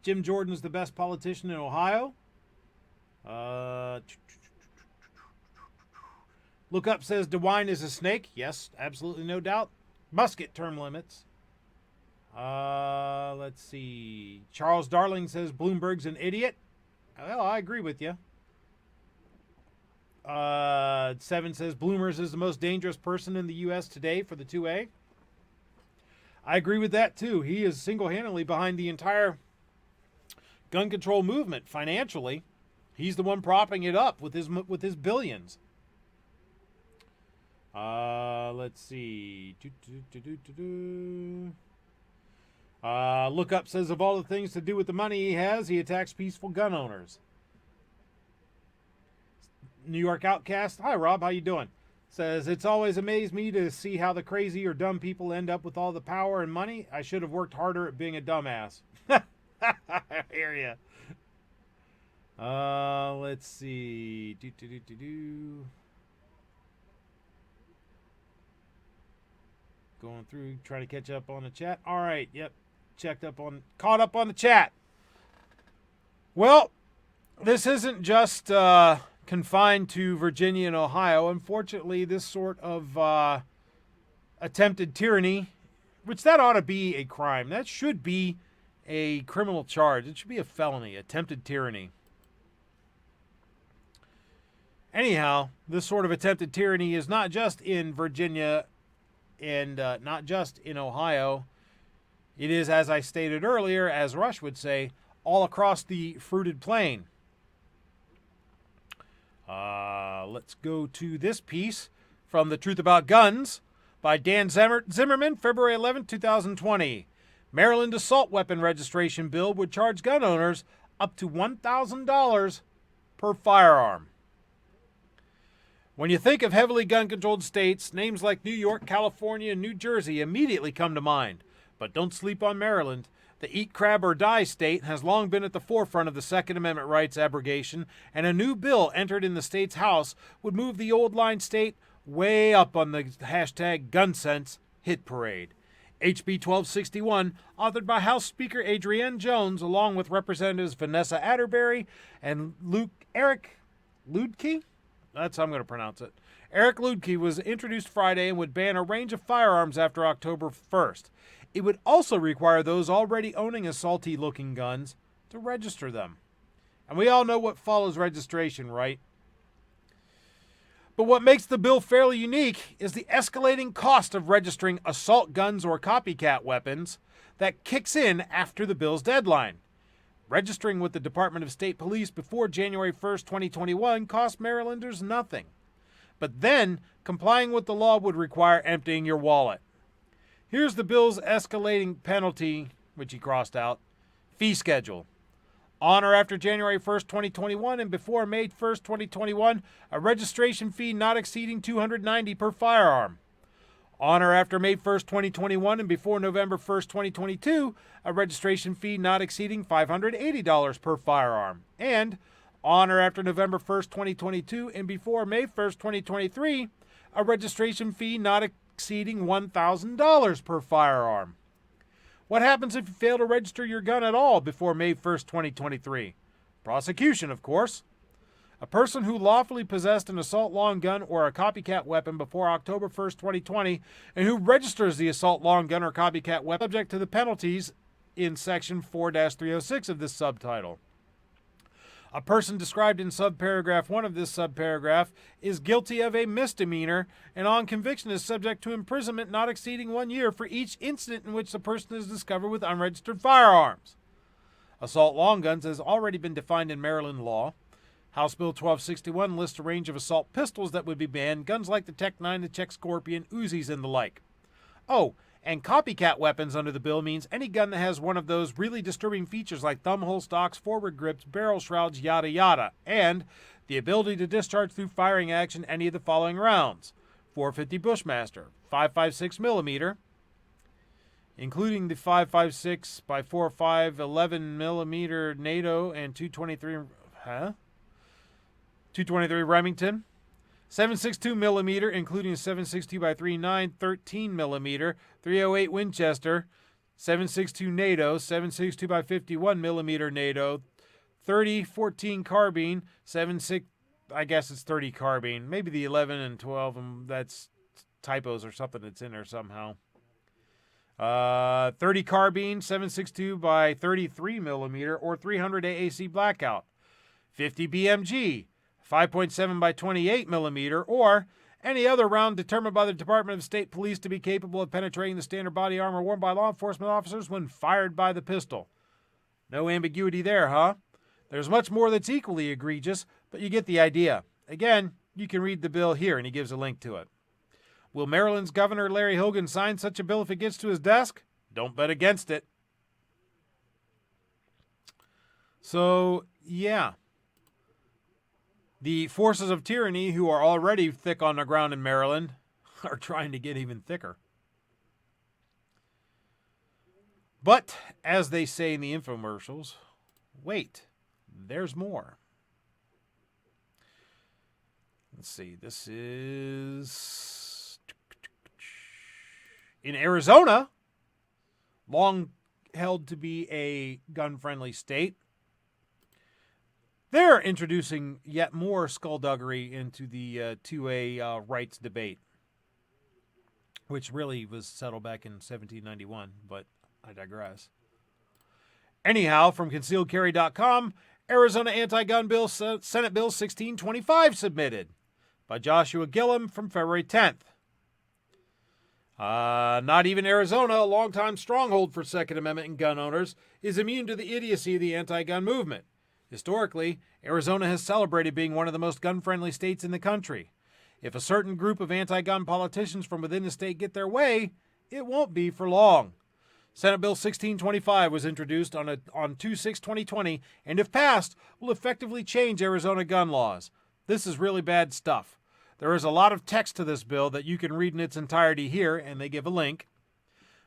Jim Jordan's the best politician in Ohio. Look Up says, DeWine is a snake. Yes, absolutely, no doubt. Musket term limits. Let's see. Charles Darling says Bloomberg's an idiot. Well, I agree with you. Seven says Bloomers is the most dangerous person in the U.S. today for the 2A. I agree with that, too. He is single-handedly behind the entire gun control movement financially. He's the one propping it up with his billions. Let's see. Look Up says of all the things to do with the money he has, he attacks peaceful gun owners. New York Outcast. Hi, Rob. How you doing? Says, it's always amazed me to see how the crazy or dumb people end up with all the power and money. I should have worked harder at being a dumbass. I hear ya. Let's see. Going through, trying to catch up on the chat. All right, yep. Caught up on the chat. Well, this isn't just confined to Virginia and Ohio. Unfortunately, this sort of attempted tyranny, which that ought to be a crime. That should be a criminal charge. It should be a felony, attempted tyranny. Anyhow, this sort of attempted tyranny is not just in Virginia and not just in Ohio. It is, as I stated earlier, as Rush would say, all across the fruited plain. Let's go to this piece from The Truth About Guns by Dan Zimmerman, February 11, 2020. Maryland assault weapon registration bill would charge gun owners up to $1,000 per firearm. When you think of heavily gun-controlled states, names like New York, California, and New Jersey immediately come to mind. But don't sleep on Maryland. The eat crab or die state has long been at the forefront of the Second Amendment rights abrogation, and a new bill entered in the state's House would move the old line state way up on the hashtag #GunSense hit parade. HB 1261, authored by House Speaker Adrienne Jones, along with Representatives Vanessa Atterbury and Eric Ludke? That's how I'm going to pronounce it. Eric Ludke was introduced Friday and would ban a range of firearms after October 1st. It would also require those already owning assaulty-looking guns to register them. And we all know what follows registration, right? But what makes the bill fairly unique is the escalating cost of registering assault guns or copycat weapons that kicks in after the bill's deadline. Registering with the Department of State Police before January 1st, 2021 cost Marylanders nothing. But then, complying with the law would require emptying your wallet. Here's the bill's escalating penalty, which he crossed out, fee schedule. On or after January 1st, 2021 and before May 1st, 2021, a registration fee not exceeding $290 per firearm. On or after May 1st, 2021 and before November 1st, 2022, a registration fee not exceeding $580 per firearm. And on or after November 1st, 2022 and before May 1st, 2023, a registration fee not exceeding $1,000 per firearm. What happens if you fail to register your gun at all before May 1st, 2023? Prosecution, of course. A person who lawfully possessed an assault long gun or a copycat weapon before October 1st, 2020, and who registers the assault long gun or copycat weapon subject to the penalties in Section 4-306 of this subtitle. A person described in subparagraph 1 of this subparagraph is guilty of a misdemeanor and on conviction is subject to imprisonment not exceeding 1 year for each incident in which the person is discovered with unregistered firearms. Assault long guns has already been defined in Maryland law. House Bill 1261 lists a range of assault pistols that would be banned, guns like the Tech 9, the Czech Scorpion, Uzis, and the like. Oh, and copycat weapons under the bill means any gun that has one of those really disturbing features like thumbhole stocks, forward grips, barrel shrouds, yada yada, and the ability to discharge through firing action any of the following rounds. 450 Bushmaster, 5.56 millimeter, including the 5.56 by 4.5 11 millimeter NATO and 223 Remington, 7.62 millimeter, including 7.62 by 3.9 13 millimeter, 308 Winchester, 7.62 NATO, 7.62 by 51 millimeter NATO, 30-14 carbine, 7.6, I guess it's 30 carbine, maybe the 11 and 12, that's typos or something that's in there somehow. 30 carbine, 7.62 by 33 millimeter, or 300 AAC Blackout, 50 BMG, 5.7 by 28 millimeter, or any other round determined by the Department of State Police to be capable of penetrating the standard body armor worn by law enforcement officers when fired by the pistol. No ambiguity there, huh? There's much more that's equally egregious, but you get the idea. Again, you can read the bill here, and he gives a link to it. Will Maryland's Governor Larry Hogan sign such a bill if it gets to his desk? Don't bet against it. So, yeah. The forces of tyranny, who are already thick on the ground in Maryland, are trying to get even thicker. But, as they say in the infomercials, wait, there's more. Let's see, this is... in Arizona, long held to be a gun-friendly state, they're introducing yet more skullduggery into the 2A rights debate, which really was settled back in 1791, but I digress. Anyhow, from concealedcarry.com, Arizona Anti-Gun Bill, Senate Bill 1625 submitted by Joshua Gillum from February 10th. Not even Arizona, a longtime stronghold for Second Amendment and gun owners, is immune to the idiocy of the anti-gun movement. Historically, Arizona has celebrated being one of the most gun-friendly states in the country. If a certain group of anti-gun politicians from within the state get their way, it won't be for long. Senate Bill 1625 was introduced on 2/6/2020, and if passed, will effectively change Arizona gun laws. This is really bad stuff. There is a lot of text to this bill that you can read in its entirety here, and they give a link.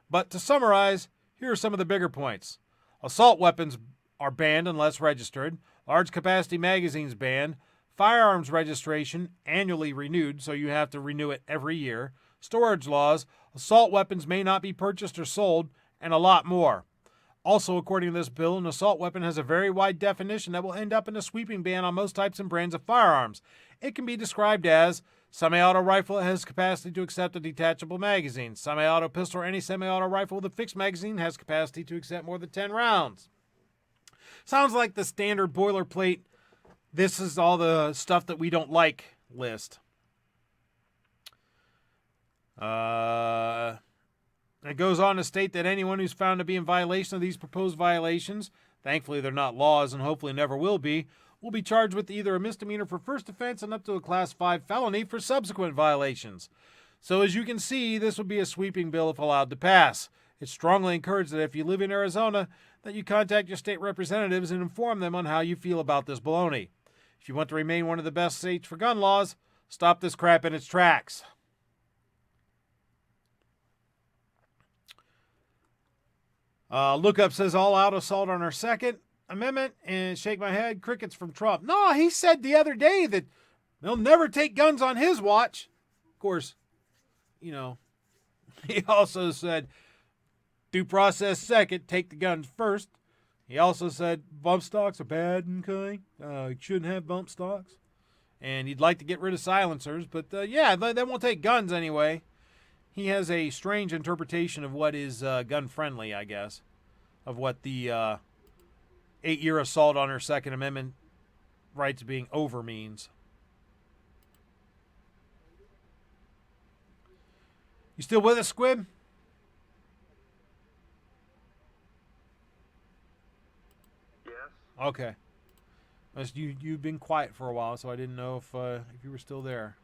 But to summarize, here are some of the bigger points. Assault weapons are banned unless registered. Large capacity magazines banned. Firearms registration annually renewed, so you have to renew it every year. Storage laws. Assault weapons may not be purchased or sold, and a lot more. Also, according to this bill, an assault weapon has a very wide definition that will end up in a sweeping ban on most types and brands of firearms. It can be described as semi-auto rifle that has capacity to accept a detachable magazine. Semi-auto pistol or any semi-auto rifle with a fixed magazine has capacity to accept more than 10 rounds. Sounds like the standard boilerplate, this is all the stuff that we don't like list. It goes on to state that anyone who's found to be in violation of these proposed violations, thankfully they're not laws and hopefully never will be charged with either a misdemeanor for first offense and up to a Class 5 felony for subsequent violations. So as you can see, this would be a sweeping bill if allowed to pass. It's strongly encouraged that if you live in Arizona, that you contact your state representatives and inform them on how you feel about this baloney. If you want to remain one of the best states for gun laws, stop this crap in its tracks. Lookup says all out assault on our Second Amendment and shake my head, crickets from Trump. No, he said the other day that they'll never take guns on his watch. Of course, he also said due process second, take the guns first. He also said bump stocks are bad and you shouldn't have bump stocks. And he'd like to get rid of silencers, but they won't take guns anyway. He has a strange interpretation of what is gun-friendly, I guess, of what the 8-year assault on her Second Amendment rights being over means. You still with us, Squib? Yes. Okay. You've been quiet for a while, so I didn't know if you were still there.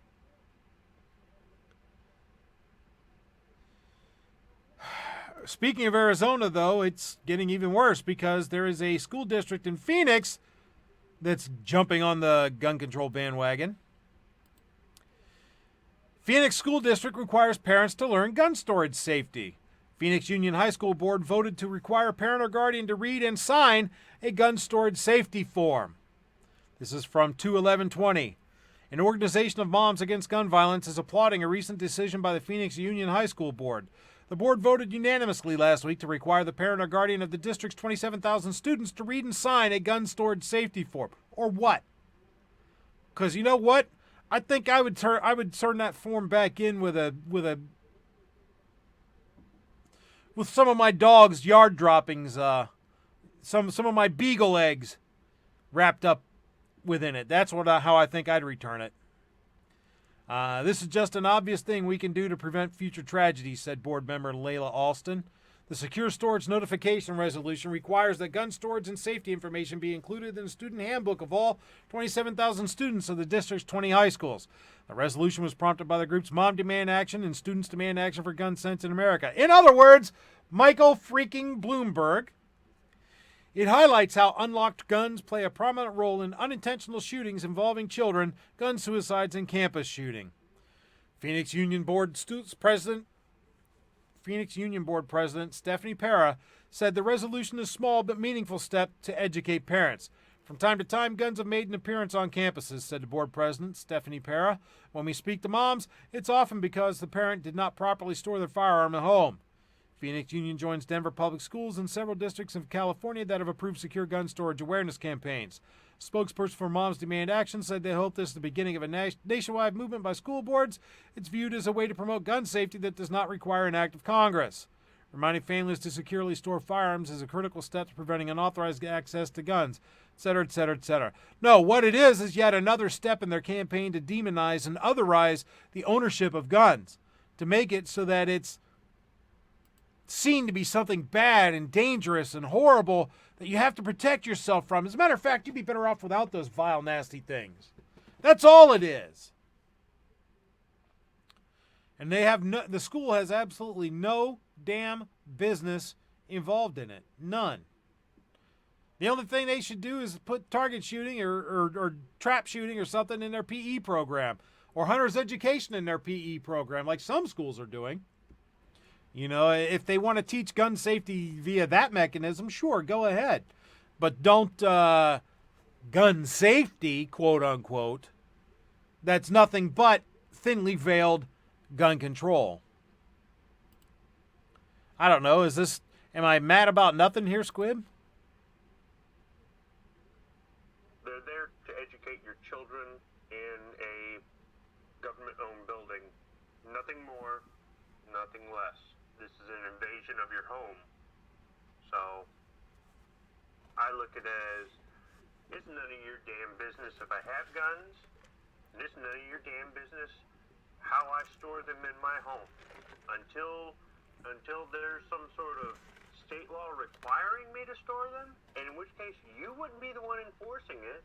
Speaking of Arizona, though, it's getting even worse because there is a school district in Phoenix that's jumping on the gun control bandwagon. Phoenix School District requires parents to learn gun storage safety. Phoenix Union High School Board voted to require a parent or guardian to read and sign a gun storage safety form. This is from 2/11/20. An organization of moms against gun violence is applauding a recent decision by the Phoenix Union High School Board. The board voted unanimously last week to require the parent or guardian of the district's 27,000 students to read and sign a gun storage safety form. Or what? Because you know what? I think I would turn that form back in with some of my dog's yard droppings, some of my beagle eggs wrapped up within it. That's how I think I'd return it. This is just an obvious thing we can do to prevent future tragedies, said board member Layla Alston. The Secure Storage Notification Resolution requires that gun storage and safety information be included in the student handbook of all 27,000 students of the district's 20 high schools. The resolution was prompted by the groups Mom Demand Action and Students Demand Action for Gun Sense in America. In other words, Michael freaking Bloomberg. It highlights how unlocked guns play a prominent role in unintentional shootings involving children, gun suicides, and campus shooting. Phoenix Union Board President Stephanie Para said the resolution is a small but meaningful step to educate parents. From time to time, guns have made an appearance on campuses, said the board president, Stephanie Para. When we speak to moms, it's often because the parent did not properly store their firearm at home. Phoenix Union joins Denver Public Schools and several districts of California that have approved secure gun storage awareness campaigns. Spokesperson for Moms Demand Action said they hope this is the beginning of a nationwide movement by school boards. It's viewed as a way to promote gun safety that does not require an act of Congress. Reminding families to securely store firearms is a critical step to preventing unauthorized access to guns, etc., etc., etc. No, what it is yet another step in their campaign to demonize and otherize the ownership of guns, to make it so that it's seen to be something bad and dangerous and horrible that you have to protect yourself from. As a matter of fact, you'd be better off without those vile, nasty things. That's all it is. And the school has absolutely no damn business involved in it. None. The only thing they should do is put target shooting or trap shooting or something in their PE program, or hunter's education in their PE program, like some schools are doing. You know, if they want to teach gun safety via that mechanism, sure, go ahead. But don't gun safety, quote unquote, that's nothing but thinly veiled gun control. I don't know, am I mad about nothing here, Squib? They're there to educate your children in a government-owned building. Nothing more, nothing less. This is an invasion of your home. So, I look at it as, it's none of your damn business if I have guns, and it's none of your damn business how I store them in my home. Until there's some sort of state law requiring me to store them, and in which case you wouldn't be the one enforcing it.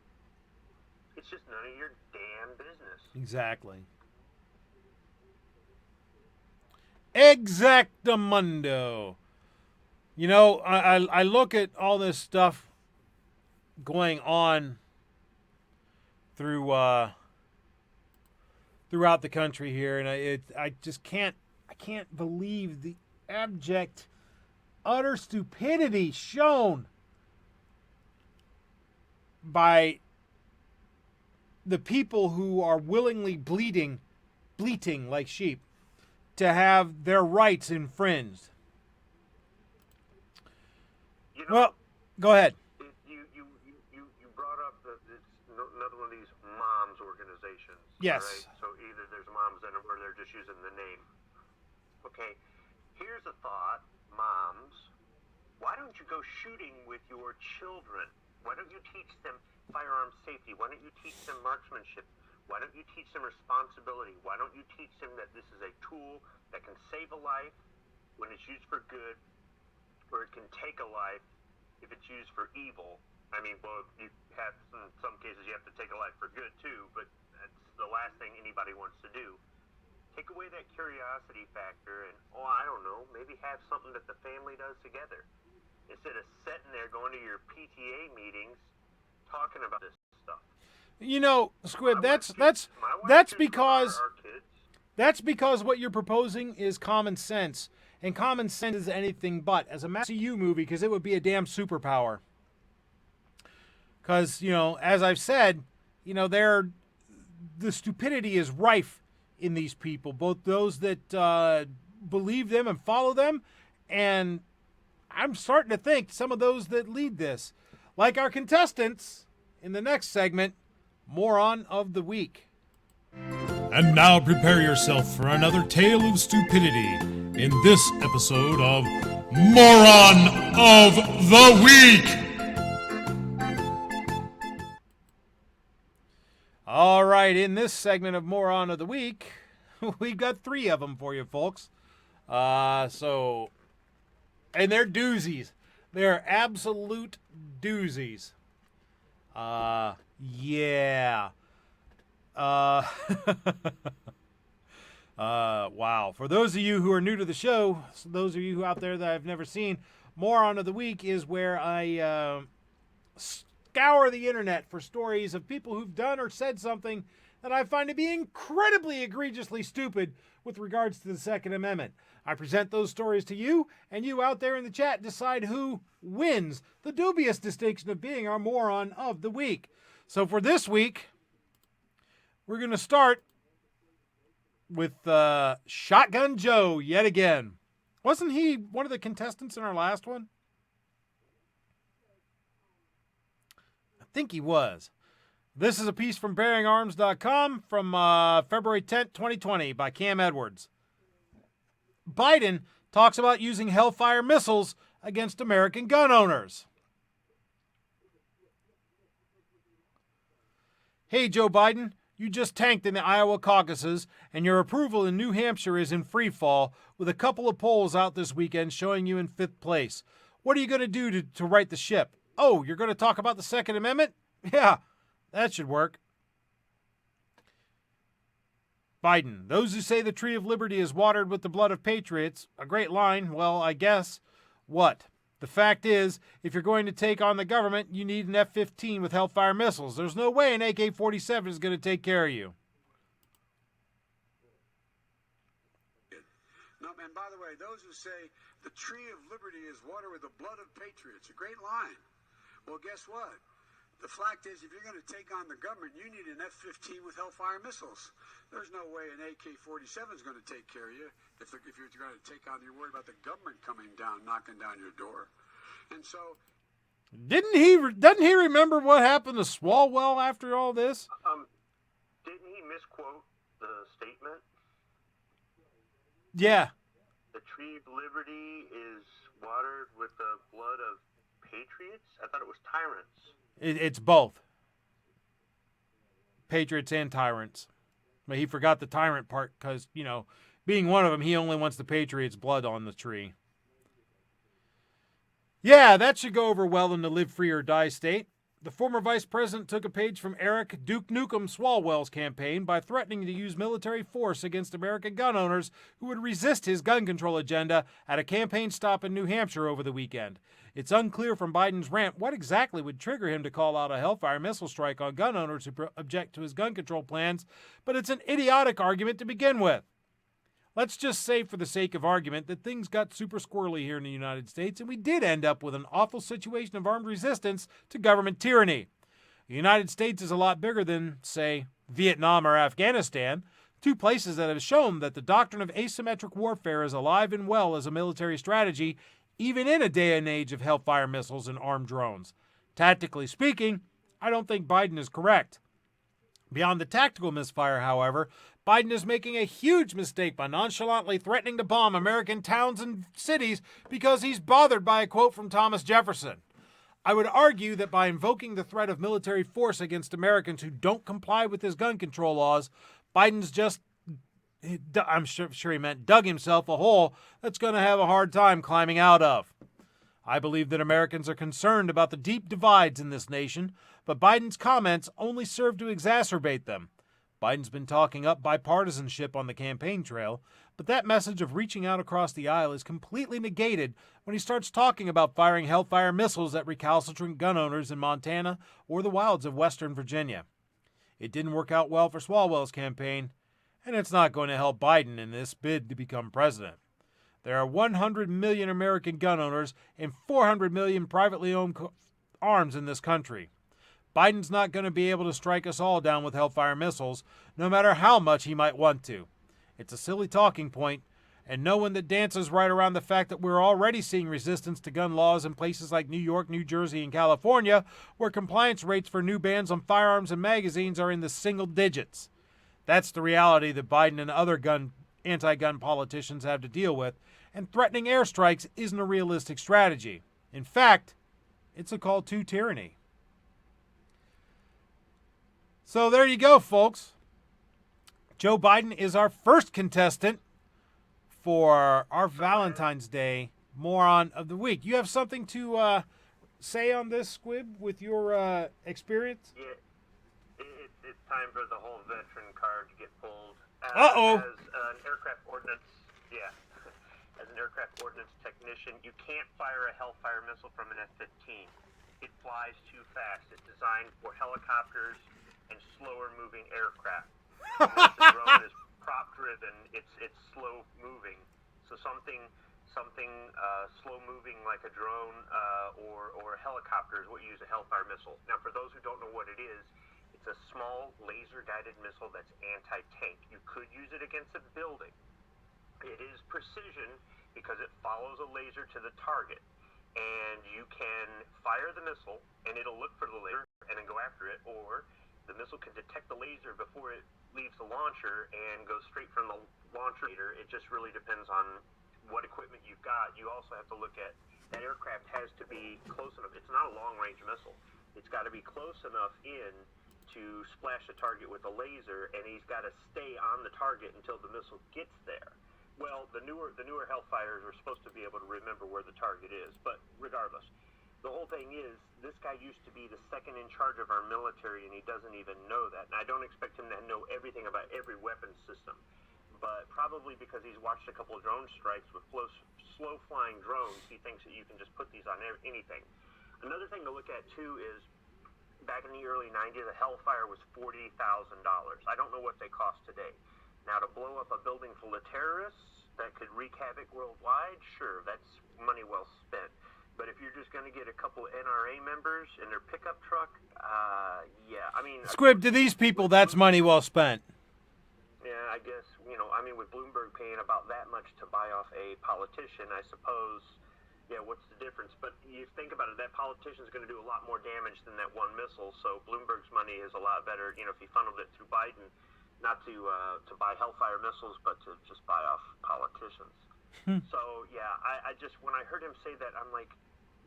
It's just none of your damn business. Exactly. Exactamundo. You know, I look at all this stuff going on throughout the country here, and I just can't believe the abject, utter stupidity shown by the people who are willingly bleating like sheep to have their rights infringed. You know, well, go ahead. You brought up that it's another one of these moms organizations. Yes. Right? So either there's moms in it or they're just using the name. Okay, here's a thought, moms. Why don't you go shooting with your children? Why don't you teach them firearm safety? Why don't you teach them marksmanship? Why don't you teach them responsibility? Why don't you teach them that this is a tool that can save a life when it's used for good, or it can take a life if it's used for evil? I mean, well, you have in some cases you have to take a life for good too, but that's the last thing anybody wants to do. Take away that curiosity factor and, I don't know, maybe have something that the family does together. Instead of sitting there going to your PTA meetings talking about this stuff. You know, Squib, that's because what you're proposing is common sense, and common sense is anything but. As a MCU movie, because it would be a damn superpower. Because, you know, as I've said, you know, the stupidity is rife in these people, both those that believe them and follow them, and I'm starting to think some of those that lead this, like our contestants in the next segment, Moron of the Week. And now prepare yourself for another tale of stupidity in this episode of Moron of the Week. All right, in this segment of Moron of the Week, we've got 3 of them for you folks. And they're doozies. They're absolute doozies. Yeah. Wow. For those of you who are new to the show, those of you out there that I've never seen, Moron of the Week is where I scour the internet for stories of people who've done or said something that I find to be incredibly egregiously stupid with regards to the Second Amendment. I present those stories to you, and you out there in the chat decide who wins the dubious distinction of being our moron of the week. So for this week, we're going to start with Shotgun Joe yet again. Wasn't he one of the contestants in our last one? I think he was. This is a piece from bearingarms.com from February 10th, 2020 by Cam Edwards. Biden talks about using Hellfire missiles against American gun owners. Hey, Joe Biden, you just tanked in the Iowa caucuses, and your approval in New Hampshire is in free fall, with a couple of polls out this weekend showing you in 5th place. What are you going to do to right the ship? Oh, you're going to talk about the Second Amendment? Yeah, that should work. Biden, those who say the tree of liberty is watered with the blood of patriots, a great line, well, I guess, what? The fact is, if you're going to take on the government, you need an F-15 with Hellfire missiles. There's no way an AK-47 is going to take care of you. No, and by the way, those who say the tree of liberty is watered with the blood of patriots, a great line. Well, guess what? The fact is, if you're going to take on the government, you need an F-15 with Hellfire missiles. There's no way an AK-47 is going to take care of you if you're going to take on, you're worried about the government coming down, knocking down your door. And so... Doesn't he remember what happened to Swalwell after all this? Didn't he misquote the statement? Yeah. The tree of liberty is watered with the blood of patriots? I thought it was tyrants. It's both. Patriots and tyrants. But he forgot the tyrant part because, being one of them, he only wants the Patriots' blood on the tree. Yeah, that should go over well in the live free or die state. The former vice president took a page from Eric Duke Nukem Swalwell's campaign by threatening to use military force against American gun owners who would resist his gun control agenda at a campaign stop in New Hampshire over the weekend. It's unclear from Biden's rant what exactly would trigger him to call out a Hellfire missile strike on gun owners who object to his gun control plans, but it's an idiotic argument to begin with. Let's just say for the sake of argument that things got super squirrely here in the United States and we did end up with an awful situation of armed resistance to government tyranny. The United States is a lot bigger than, say, Vietnam or Afghanistan, two places that have shown that the doctrine of asymmetric warfare is alive and well as a military strategy, even in a day and age of Hellfire missiles and armed drones. Tactically speaking, I don't think Biden is correct. Beyond the tactical misfire, however, Biden is making a huge mistake by nonchalantly threatening to bomb American towns and cities because he's bothered by a quote from Thomas Jefferson. I would argue that by invoking the threat of military force against Americans who don't comply with his gun control laws, Biden's just, I'm sure he meant, dug himself a hole that's going to have a hard time climbing out of. I believe that Americans are concerned about the deep divides in this nation, but Biden's comments only serve to exacerbate them. Biden's been talking up bipartisanship on the campaign trail, but that message of reaching out across the aisle is completely negated when he starts talking about firing Hellfire missiles at recalcitrant gun owners in Montana or the wilds of Western Virginia. It didn't work out well for Swalwell's campaign, and it's not going to help Biden in this bid to become president. There are 100 million American gun owners and 400 million privately owned arms in this country. Biden's not going to be able to strike us all down with Hellfire missiles, no matter how much he might want to. It's a silly talking point, and no one that dances right around the fact that we're already seeing resistance to gun laws in places like New York, New Jersey, and California, where compliance rates for new bans on firearms and magazines are in the single digits. That's the reality that Biden and other anti-gun politicians have to deal with, and threatening airstrikes isn't a realistic strategy. In fact, it's a call to tyranny. So there you go, folks. Joe Biden is our first contestant for our Valentine's Day Moron of the Week. You have something to say on this, Squib, with your experience? Yeah, it's time for the whole veteran card to get pulled. Uh-oh. As an aircraft ordnance, as an aircraft ordnance technician, you can't fire a Hellfire missile from an F-15. It flies too fast. It's designed for helicopters and slower moving aircraft. Once the drone is prop driven, it's slow moving. So something slow moving like a drone or a helicopter is what you use a Hellfire missile. Now, for those who don't know what it is, it's a small laser-guided missile that's anti-tank. You could use it against a building. It is precision because it follows a laser to the target. And you can fire the missile, and it'll look for the laser and then go after it, or the missile can detect the laser before it leaves the launcher and goes straight from the launcher. It just really depends on what equipment you've got. You also have to look at that aircraft has to be close enough. It's not a long-range missile. It's got to be close enough in to splash the target with a laser, and he's got to stay on the target until the missile gets there. Well, the newer Hellfires are supposed to be able to remember where the target is, but regardless, the whole thing is this guy used to be the second in charge of our military, and he doesn't even know that. And I don't expect him to know everything about every weapon system, but probably because he's watched a couple of drone strikes with slow-flying drones, he thinks that you can just put these on anything. Another thing to look at, too, is back in the early 90s, a Hellfire was $40,000. I don't know what they cost today. Now, to blow up a building full of terrorists that could wreak havoc worldwide, sure, that's money well spent. But if you're just going to get a couple NRA members in their pickup truck, yeah, I mean... Squib, to these people, that's money well spent. Yeah, I guess, with Bloomberg paying about that much to buy off a politician, I suppose, yeah, what's the difference? But you think about it, that politician's going to do a lot more damage than that one missile, so Bloomberg's money is a lot better, if he funneled it through Biden, not to buy Hellfire missiles, but to just buy off politicians. So, yeah, I just, when I heard him say that, I'm like,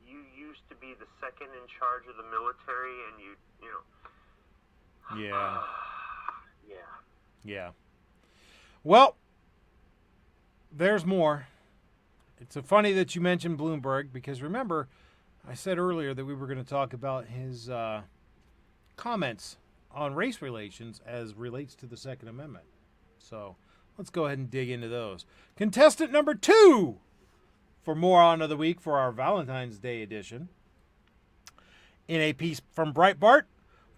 you used to be the second in charge of the military, and Yeah. Yeah. Yeah. Well, there's more. It's so funny that you mentioned Bloomberg, because remember, I said earlier that we were going to talk about his comments on race relations as relates to the Second Amendment. So let's go ahead and dig into those. Contestant number 2 for Moron of the Week for our Valentine's Day edition. In a piece from Breitbart,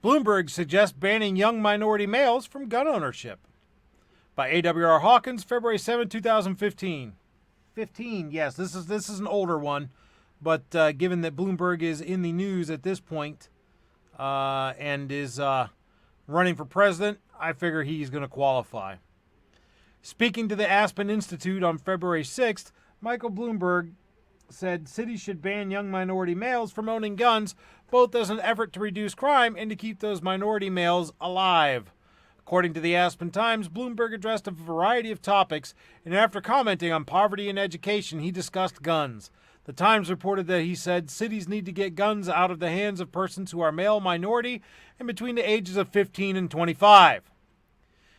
Bloomberg suggests banning young minority males from gun ownership. By A.W.R. Hawkins, February 7, 2015. 15, yes, this is an older one, but given that Bloomberg is in the news at this point and is running for president, I figure he's going to qualify. Speaking to the Aspen Institute on February 6th, Michael Bloomberg said cities should ban young minority males from owning guns, both as an effort to reduce crime and to keep those minority males alive. According to the Aspen Times, Bloomberg addressed a variety of topics, and after commenting on poverty and education, he discussed guns. The Times reported that he said cities need to get guns out of the hands of persons who are male minority and between the ages of 15 and 25.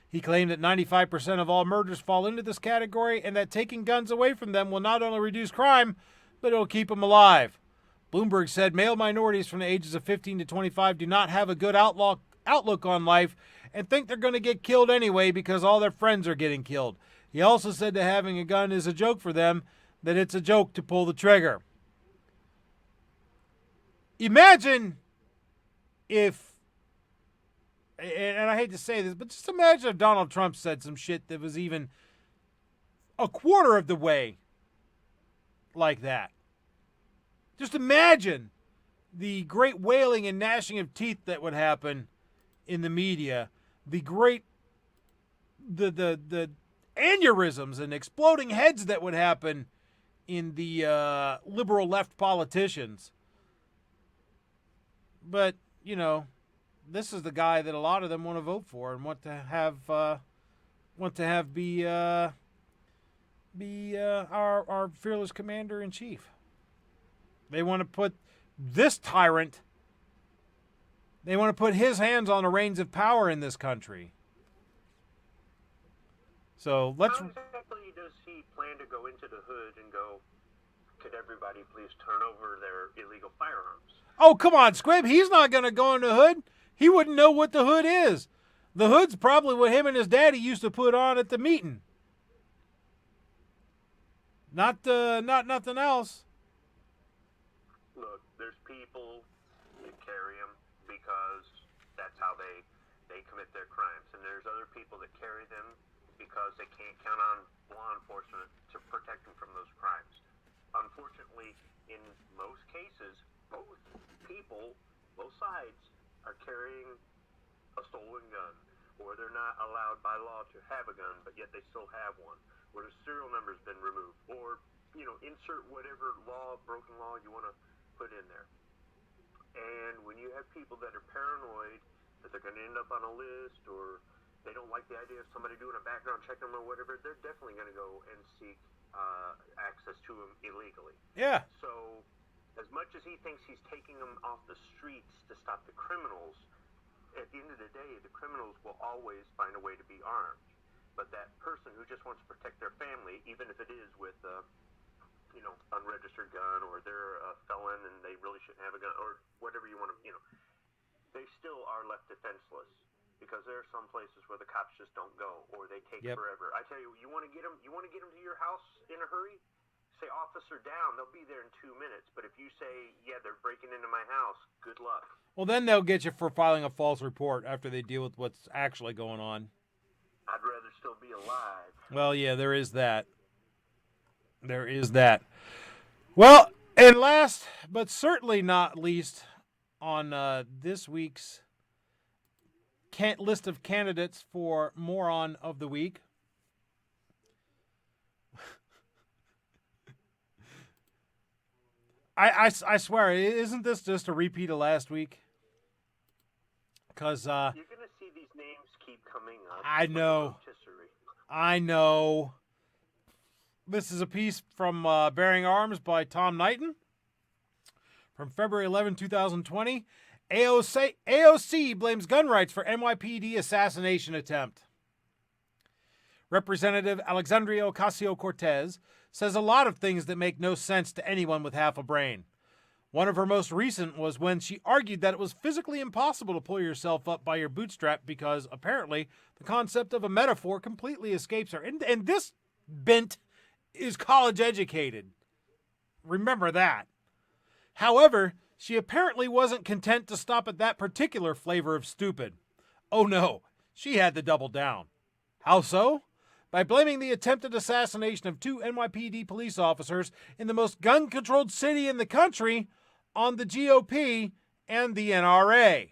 He claimed that 95% of all murders fall into this category and that taking guns away from them will not only reduce crime, but it will keep them alive. Bloomberg said male minorities from the ages of 15 to 25 do not have a good outlook on life and think they're going to get killed anyway because all their friends are getting killed. He also said that having a gun is a joke for them, that it's a joke to pull the trigger. Imagine if, and I hate to say this, but just imagine if Donald Trump said some shit that was even a quarter of the way like that. Just imagine the great wailing and gnashing of teeth that would happen in the media, the aneurysms and exploding heads that would happen in the liberal left politicians. But, this is the guy that a lot of them want to vote for and want to have be our fearless commander in chief. They want to put this tyrant, they want to put his hands on the reins of power in this country. So let's. How exactly does he plan to go into the hood and go, could everybody please turn over their illegal firearms? Oh, come on, Squib. He's not going to go in the hood. He wouldn't know what the hood is. The hood's probably what him and his daddy used to put on at the meeting. Not nothing else. Look, there's people that carry them because that's how they they commit their crimes. And there's other people that carry them because they can't count on law enforcement to protect them from those crimes. Unfortunately, in most cases, both people, both sides, are carrying a stolen gun, or they're not allowed by law to have a gun, but yet they still have one, or the serial number's been removed, or, insert whatever broken law you want to put in there. And when you have people that are paranoid that they're going to end up on a list, or they don't like the idea of somebody doing a background check on them or whatever, they're definitely going to go and seek access to them illegally. Yeah. So as much as he thinks he's taking them off the streets to stop the criminals, at the end of the day, the criminals will always find a way to be armed. But that person who just wants to protect their family, even if it is with unregistered gun, or they're a felon and they really shouldn't have a gun, or whatever you want to, they still are left defenseless, because there are some places where the cops just don't go, or they take forever. I tell you, you want to get them to your house in a hurry? Say, officer down, they'll be there in 2 minutes. But if you say, yeah, they're breaking into my house, good luck. Well, then they'll get you for filing a false report after they deal with what's actually going on. I'd rather still be alive. Well, yeah, there is that. There is that. Well, and last but certainly not least on this week's list of candidates for Moron of the Week, I swear, isn't this just a repeat of last week? Because you're going to see these names keep coming up. I know. I know. This is a piece from Bearing Arms by Tom Knighton from February 11, 2020. AOC blames gun rights for NYPD assassination attempt. Representative Alexandria Ocasio-Cortez says a lot of things that make no sense to anyone with half a brain. One of her most recent was when she argued that it was physically impossible to pull yourself up by your bootstrap because, apparently, the concept of a metaphor completely escapes her. And this bent is college-educated. Remember that. However, she apparently wasn't content to stop at that particular flavor of stupid. Oh no, she had to double down. How so? By blaming the attempted assassination of 2 NYPD police officers in the most gun-controlled city in the country on the GOP and the NRA.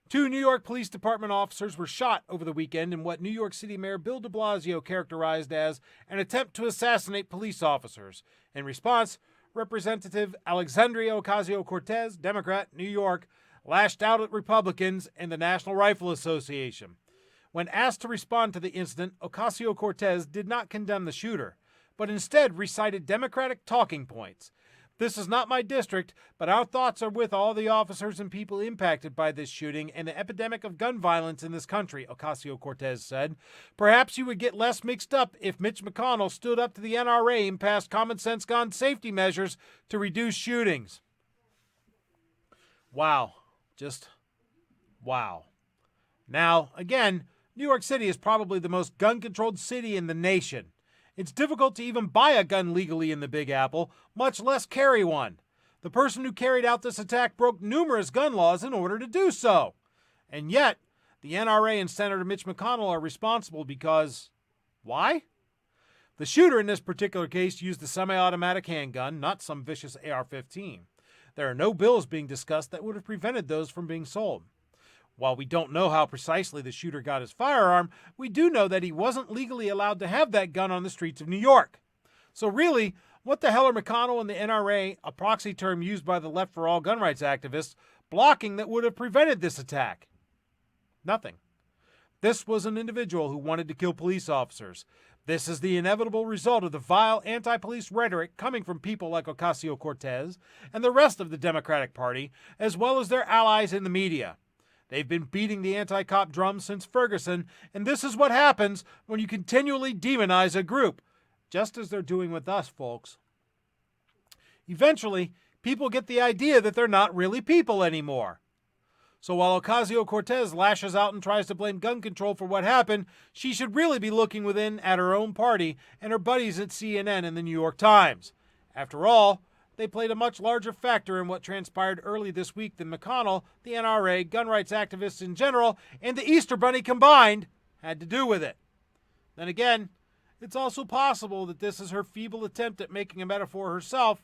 2 New York Police Department officers were shot over the weekend in what New York City Mayor Bill de Blasio characterized as an attempt to assassinate police officers. In response, Representative Alexandria Ocasio-Cortez, Democrat, New York, lashed out at Republicans and the National Rifle Association. When asked to respond to the incident, Ocasio-Cortez did not condemn the shooter, but instead recited Democratic talking points. This is not my district, but our thoughts are with all the officers and people impacted by this shooting and the epidemic of gun violence in this country, Ocasio-Cortez said. Perhaps you would get less mixed up if Mitch McConnell stood up to the NRA and passed common-sense gun safety measures to reduce shootings. Wow. Just wow. Now, again, New York City is probably the most gun-controlled city in the nation. It's difficult to even buy a gun legally in the Big Apple, much less carry one. The person who carried out this attack broke numerous gun laws in order to do so. And yet, the NRA and Senator Mitch McConnell are responsible because, why? The shooter in this particular case used a semi-automatic handgun, not some vicious AR-15. There are no bills being discussed that would have prevented those from being sold. While we don't know how precisely the shooter got his firearm, we do know that he wasn't legally allowed to have that gun on the streets of New York. So really, what the hell are McConnell and the NRA, a proxy term used by the Left for All gun rights activists, blocking that would have prevented this attack? Nothing. This was an individual who wanted to kill police officers. This is the inevitable result of the vile anti-police rhetoric coming from people like Ocasio-Cortez and the rest of the Democratic Party, as well as their allies in the media. They've been beating the anti-cop drum since Ferguson, and this is what happens when you continually demonize a group, just as they're doing with us, folks. Eventually, people get the idea that they're not really people anymore. So while Ocasio-Cortez lashes out and tries to blame gun control for what happened, she should really be looking within at her own party and her buddies at CNN and the New York Times. After all, they played a much larger factor in what transpired early this week than McConnell, the NRA, gun rights activists in general, and the Easter Bunny combined had to do with it. Then again, it's also possible that this is her feeble attempt at making a metaphor herself,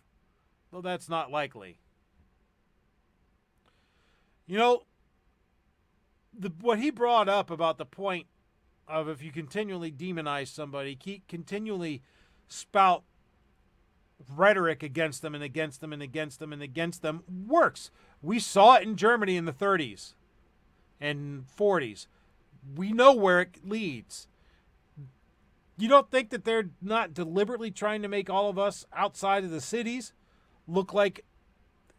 though that's not likely. You know, what he brought up about the point of if you continually demonize somebody, continually spout rhetoric against them and against them and against them and against them, works. We saw it in Germany in the 30s and 40s. We know where it leads. You don't think that they're not deliberately trying to make all of us outside of the cities look like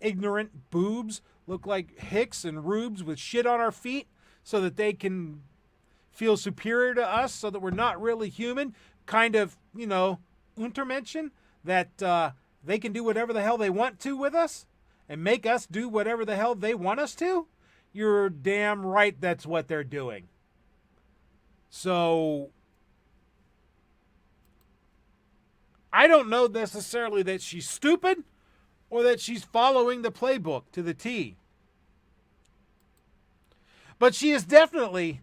ignorant boobs, look like hicks and rubes with shit on our feet so that they can feel superior to us, so that we're not really human? Kind of, Untermenschen, that they can do whatever the hell they want to with us and make us do whatever the hell they want us to? You're damn right that's what they're doing. So I don't know necessarily that she's stupid or that she's following the playbook to the T. But she is definitely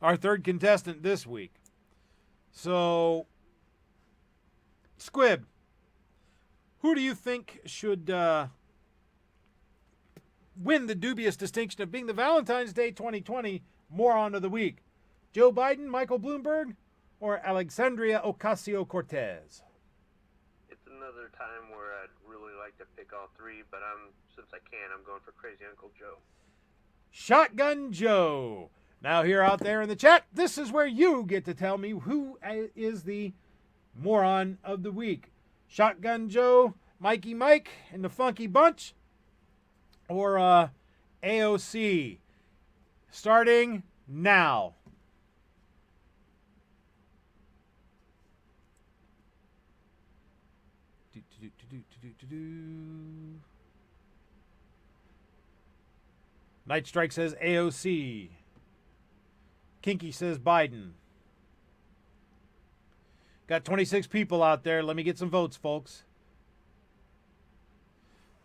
our third contestant this week. So, Squib, who do you think should win the dubious distinction of being the Valentine's Day 2020 moron of the week? Joe Biden, Michael Bloomberg, or Alexandria Ocasio-Cortez? It's another time where I'd really like to pick all three, but since I can, I'm going for Crazy Uncle Joe. Shotgun Joe. Now here out there in the chat, this is where you get to tell me who is the moron of the week. Shotgun Joe, Mikey Mike, and the Funky Bunch, or AOC. Starting now. Night Strike says AOC. Kinky says Biden. Got 26 people out there. Let me get some votes, folks.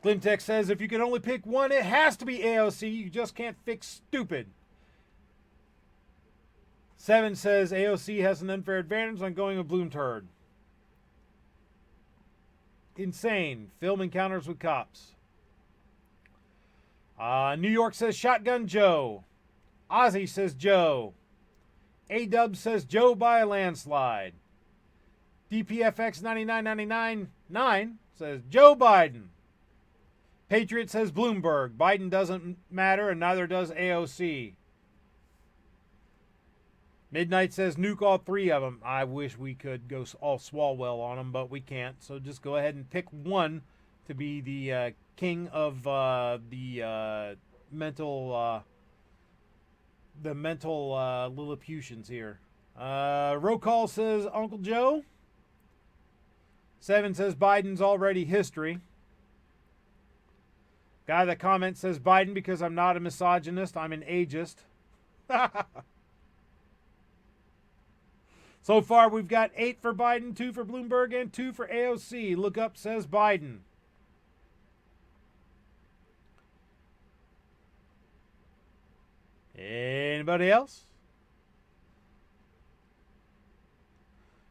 Glimtech says if you can only pick one, it has to be AOC. You just can't fix stupid. 7 says AOC has an unfair advantage on going with Bloomberg. Insane. Film encounters with cops. New York says Shotgun Joe. Ozzy says Joe. A-Dub says Joe by a landslide. DPFX 99999 says Joe Biden. Patriot says Bloomberg. Biden doesn't matter and neither does AOC. Midnight says nuke all three of them. I wish we could go all Swalwell on them, but we can't. So just go ahead and pick one to be the king of the mental Lilliputians here. Roll call says Uncle Joe. 7 says Biden's already history. Guy that comments says Biden because I'm not a misogynist, I'm an ageist. So far, we've got 8 for Biden, 2 for Bloomberg, and 2 for AOC. Look up says Biden. Anybody else?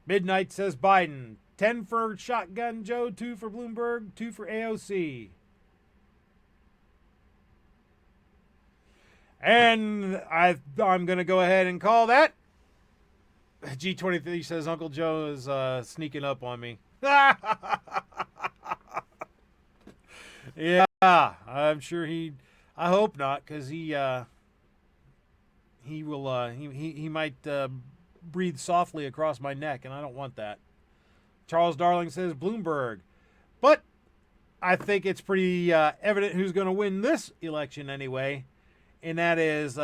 Midnight says Biden. 10 for Shotgun Joe, 2 for Bloomberg, 2 for AOC. And I'm going to go ahead and call that. G23 says Uncle Joe is sneaking up on me. Yeah, I'm sure I hope not, because he might breathe softly across my neck, and I don't want that. Charles Darling says Bloomberg. But I think it's pretty evident who's going to win this election anyway, and that is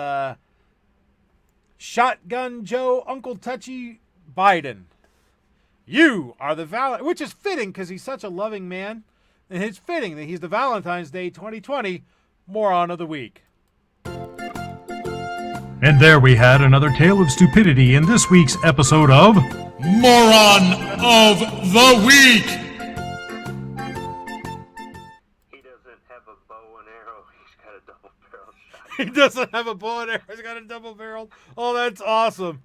Shotgun Joe, Uncle Touchy Biden. You are the which is fitting because he's such a loving man, and it's fitting that he's the Valentine's Day 2020 moron of the week. And there we had another tale of stupidity in this week's episode of Moron of the Week. He doesn't have a bow and arrow. He's got a double barreled. Oh, that's awesome.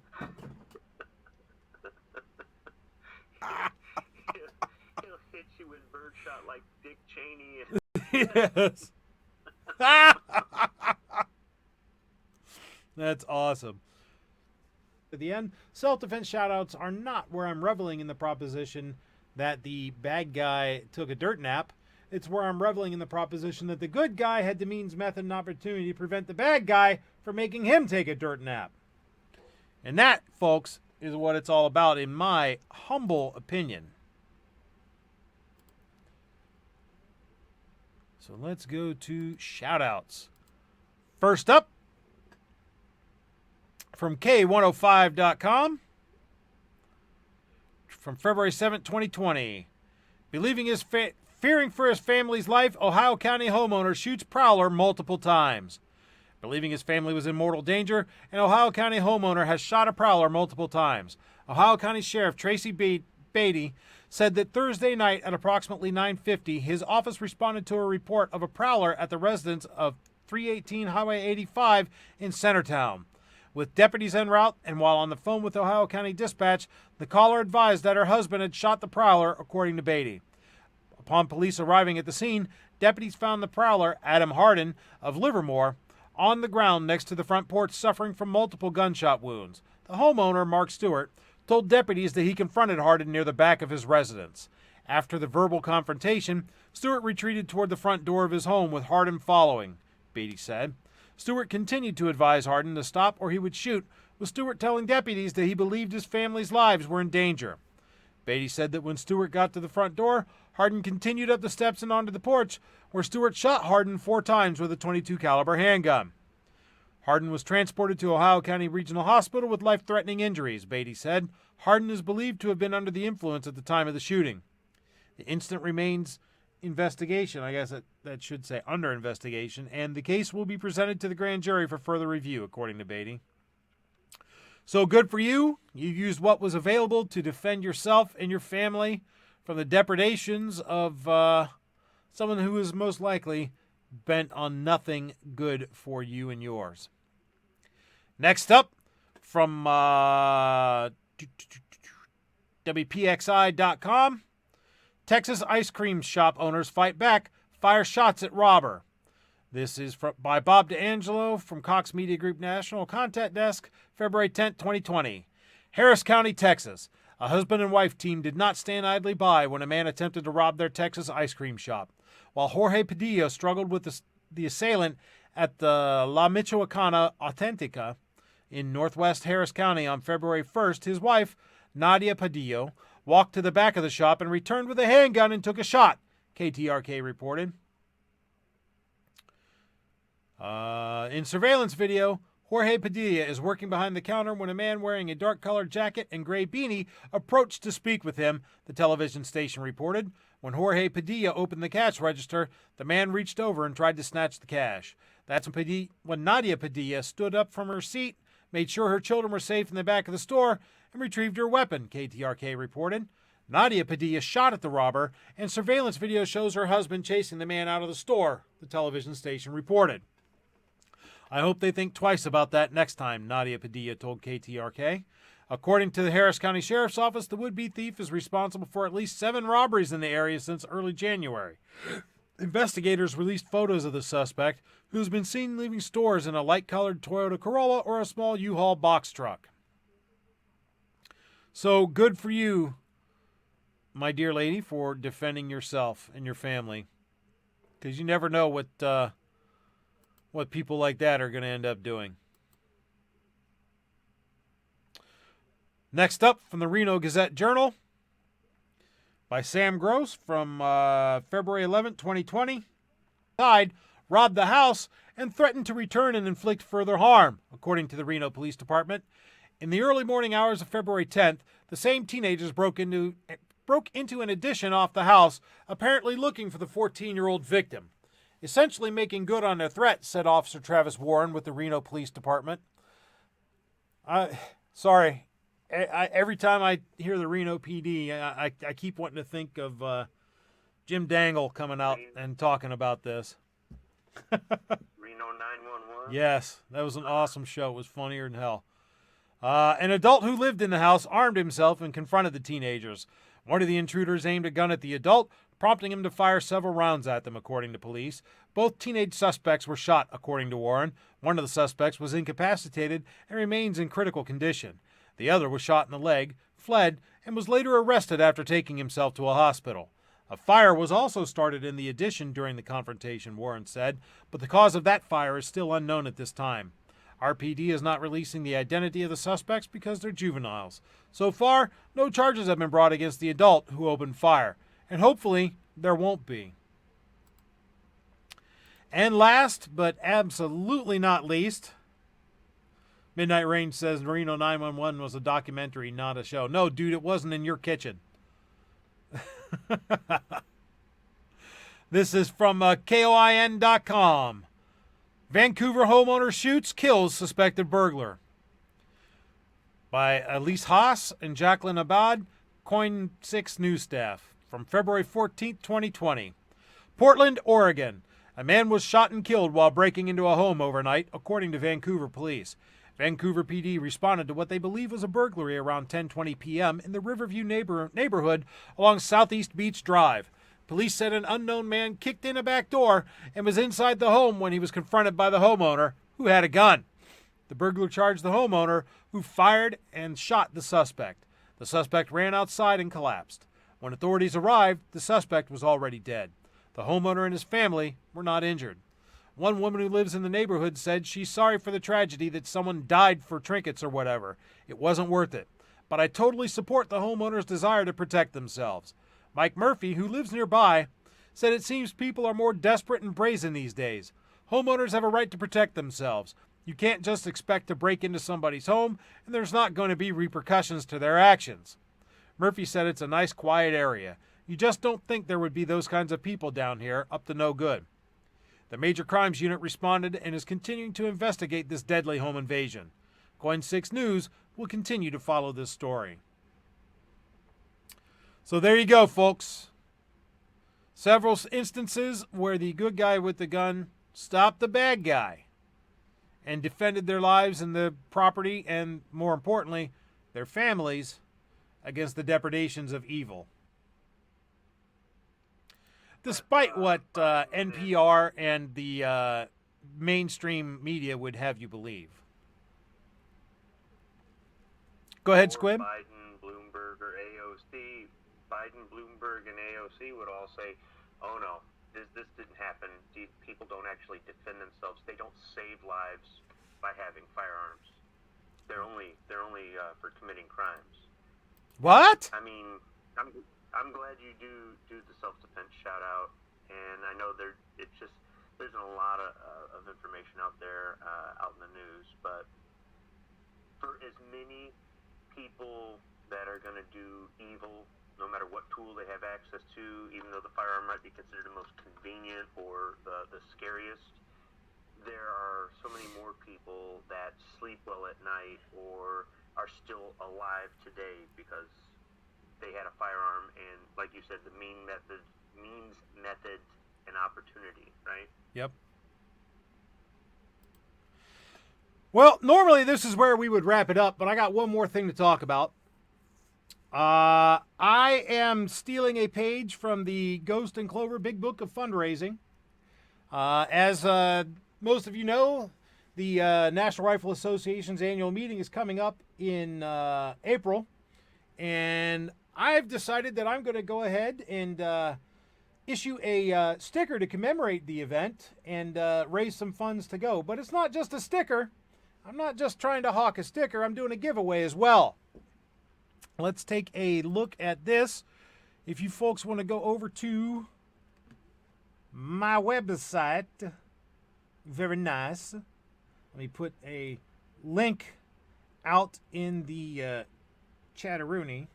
He'll hit you with birdshot like Dick Cheney. Yes. That's awesome. At the end, self-defense shoutouts are not where I'm reveling in the proposition that the bad guy took a dirt nap. It's where I'm reveling in the proposition that the good guy had the means, method, and opportunity to prevent the bad guy from making him take a dirt nap. And that, folks, is what it's all about, in my humble opinion. So let's go to shoutouts. First up, from K105.com, from February 7th, 2020. Fearing for his family's life, Ohio County homeowner shoots prowler multiple times. Believing his family was in mortal danger, an Ohio County homeowner has shot a prowler multiple times. Ohio County Sheriff Tracy Beatty said that Thursday night at approximately 9:50, his office responded to a report of a prowler at the residence of 318 Highway 85 in Centertown. With deputies en route and while on the phone with Ohio County Dispatch, the caller advised that her husband had shot the prowler, according to Beatty. Upon police arriving at the scene, deputies found the prowler, Adam Harden of Livermore, on the ground next to the front porch suffering from multiple gunshot wounds. The homeowner, Mark Stewart, told deputies that he confronted Harden near the back of his residence. After the verbal confrontation, Stewart retreated toward the front door of his home with Harden following, Beatty said. Stewart continued to advise Harden to stop or he would shoot, with Stewart telling deputies that he believed his family's lives were in danger. Beatty said that when Stewart got to the front door, Harden continued up the steps and onto the porch, where Stewart shot Harden 4 times with a .22 caliber handgun. Harden was transported to Ohio County Regional Hospital with life-threatening injuries, Beatty said. Harden is believed to have been under the influence at the time of the shooting. The incident remains investigation, I guess that should say under investigation, and the case will be presented to the grand jury for further review, according to Beatty. So good for you. You used what was available to defend yourself and your family from the depredations of someone who is most likely bent on nothing good for you and yours. Next up, from WPXI.com, Texas ice cream shop owners fight back, fire shots at robber. This is by Bob DeAngelo from Cox Media Group National Contact Desk, February 10th, 2020. Harris County, Texas. A husband and wife team did not stand idly by when a man attempted to rob their Texas ice cream shop. While Jorge Padilla struggled with the assailant at the La Michoacana Authentica in northwest Harris County on February 1st, his wife, Nadia Padilla, walked to the back of the shop and returned with a handgun and took a shot, KTRK reported. In surveillance video, Jorge Padilla is working behind the counter when a man wearing a dark-colored jacket and gray beanie approached to speak with him, the television station reported. When Jorge Padilla opened the cash register, the man reached over and tried to snatch the cash. That's when Nadia Padilla stood up from her seat, made sure her children were safe in the back of the store, and retrieved her weapon, KTRK reported. Nadia Padilla shot at the robber, and surveillance video shows her husband chasing the man out of the store, the television station reported. I hope they think twice about that next time, Nadia Padilla told KTRK. According to the Harris County Sheriff's Office, the would-be thief is responsible for at least 7 robberies in the area since early January. Investigators released photos of the suspect, who's been seen leaving stores in a light-colored Toyota Corolla or a small U-Haul box truck. So good for you, my dear lady, for defending yourself and your family, because you never know what people like that are going to end up doing. Next up, from the Reno Gazette-Journal, by Sam Gross from February 11, 2020. Robbed the house and threatened to return and inflict further harm, according to the Reno Police Department. In the early morning hours of February 10th, the same teenagers broke into an addition off the house, apparently looking for the 14-year-old victim. Essentially making good on their threat, said Officer Travis Warren with the Reno Police Department. Sorry. Every time I hear the Reno PD, I keep wanting to think of Jim Dangle coming out and talking about this. Reno 911. Yes, that was an awesome show. It was funnier than hell. An adult who lived in the house armed himself and confronted the teenagers. One of the intruders aimed a gun at the adult, prompting him to fire several rounds at them, according to police. Both teenage suspects were shot, according to Warren. One of the suspects was incapacitated and remains in critical condition. The other was shot in the leg, fled, and was later arrested after taking himself to a hospital. A fire was also started in the addition during the confrontation, Warren said, but the cause of that fire is still unknown at this time. RPD is not releasing the identity of the suspects because they're juveniles. So far, no charges have been brought against the adult who opened fire, and hopefully there won't be. And last, but absolutely not least, Midnight Range says Reno 911 was a documentary, not a show. No, dude, it wasn't in your kitchen. This is from KOIN.com. Vancouver homeowner shoots, kills suspected burglar. By Elise Haas and Jacqueline Abad, Coin 6 News staff. From February 14th, 2020. Portland, Oregon. A man was shot and killed while breaking into a home overnight, according to Vancouver police. Vancouver PD responded to what they believe was a burglary around 10:20 p.m. in the Riverview neighborhood along Southeast Beach Drive. Police said an unknown man kicked in a back door and was inside the home when he was confronted by the homeowner, who had a gun. The burglar charged the homeowner, who fired and shot the suspect. The suspect ran outside and collapsed. When authorities arrived, the suspect was already dead. The homeowner and his family were not injured. One woman who lives in the neighborhood said she's sorry for the tragedy that someone died for trinkets or whatever. It wasn't worth it. But I totally support the homeowner's desire to protect themselves. Mike Murphy, who lives nearby, said it seems people are more desperate and brazen these days. Homeowners have a right to protect themselves. You can't just expect to break into somebody's home, and there's not going to be repercussions to their actions. Murphy said it's a nice, quiet area. You just don't think there would be those kinds of people down here, up to no good. The Major Crimes Unit responded and is continuing to investigate this deadly home invasion. Coin 6 News will continue to follow this story. So there you go, folks. Several instances where the good guy with the gun stopped the bad guy and defended their lives and the property and, more importantly, their families against the depredations of evil. Despite what NPR and the mainstream media would have you believe. Go ahead, Squib. Biden, Bloomberg, or AOC. Biden, Bloomberg, and AOC would all say, oh no, this didn't happen. These people don't actually defend themselves. They don't save lives by having firearms. They're only for committing crimes. What? I mean, I'm glad you do the Self Defense Shoutout, and I know there's a lot of information out there out in the news, but for as many people that are going to do evil, no matter what tool they have access to, even though the firearm might be considered the most convenient or the scariest, there are so many more people that sleep well at night or are still alive today because they had a firearm and, like you said, the means, method, and opportunity, right? Yep. Well, normally this is where we would wrap it up, but I got one more thing to talk about. I am stealing a page from the Ghost and Clover Big Book of Fundraising. As most of you know, the National Rifle Association's annual meeting is coming up in April, and I've decided that I'm going to go ahead and issue a sticker to commemorate the event and raise some funds to go. But it's not just a sticker. I'm not just trying to hawk a sticker. I'm doing a giveaway as well. Let's take a look at this. If you folks want to go over to my website, very nice. Let me put a link out in the chatteroony.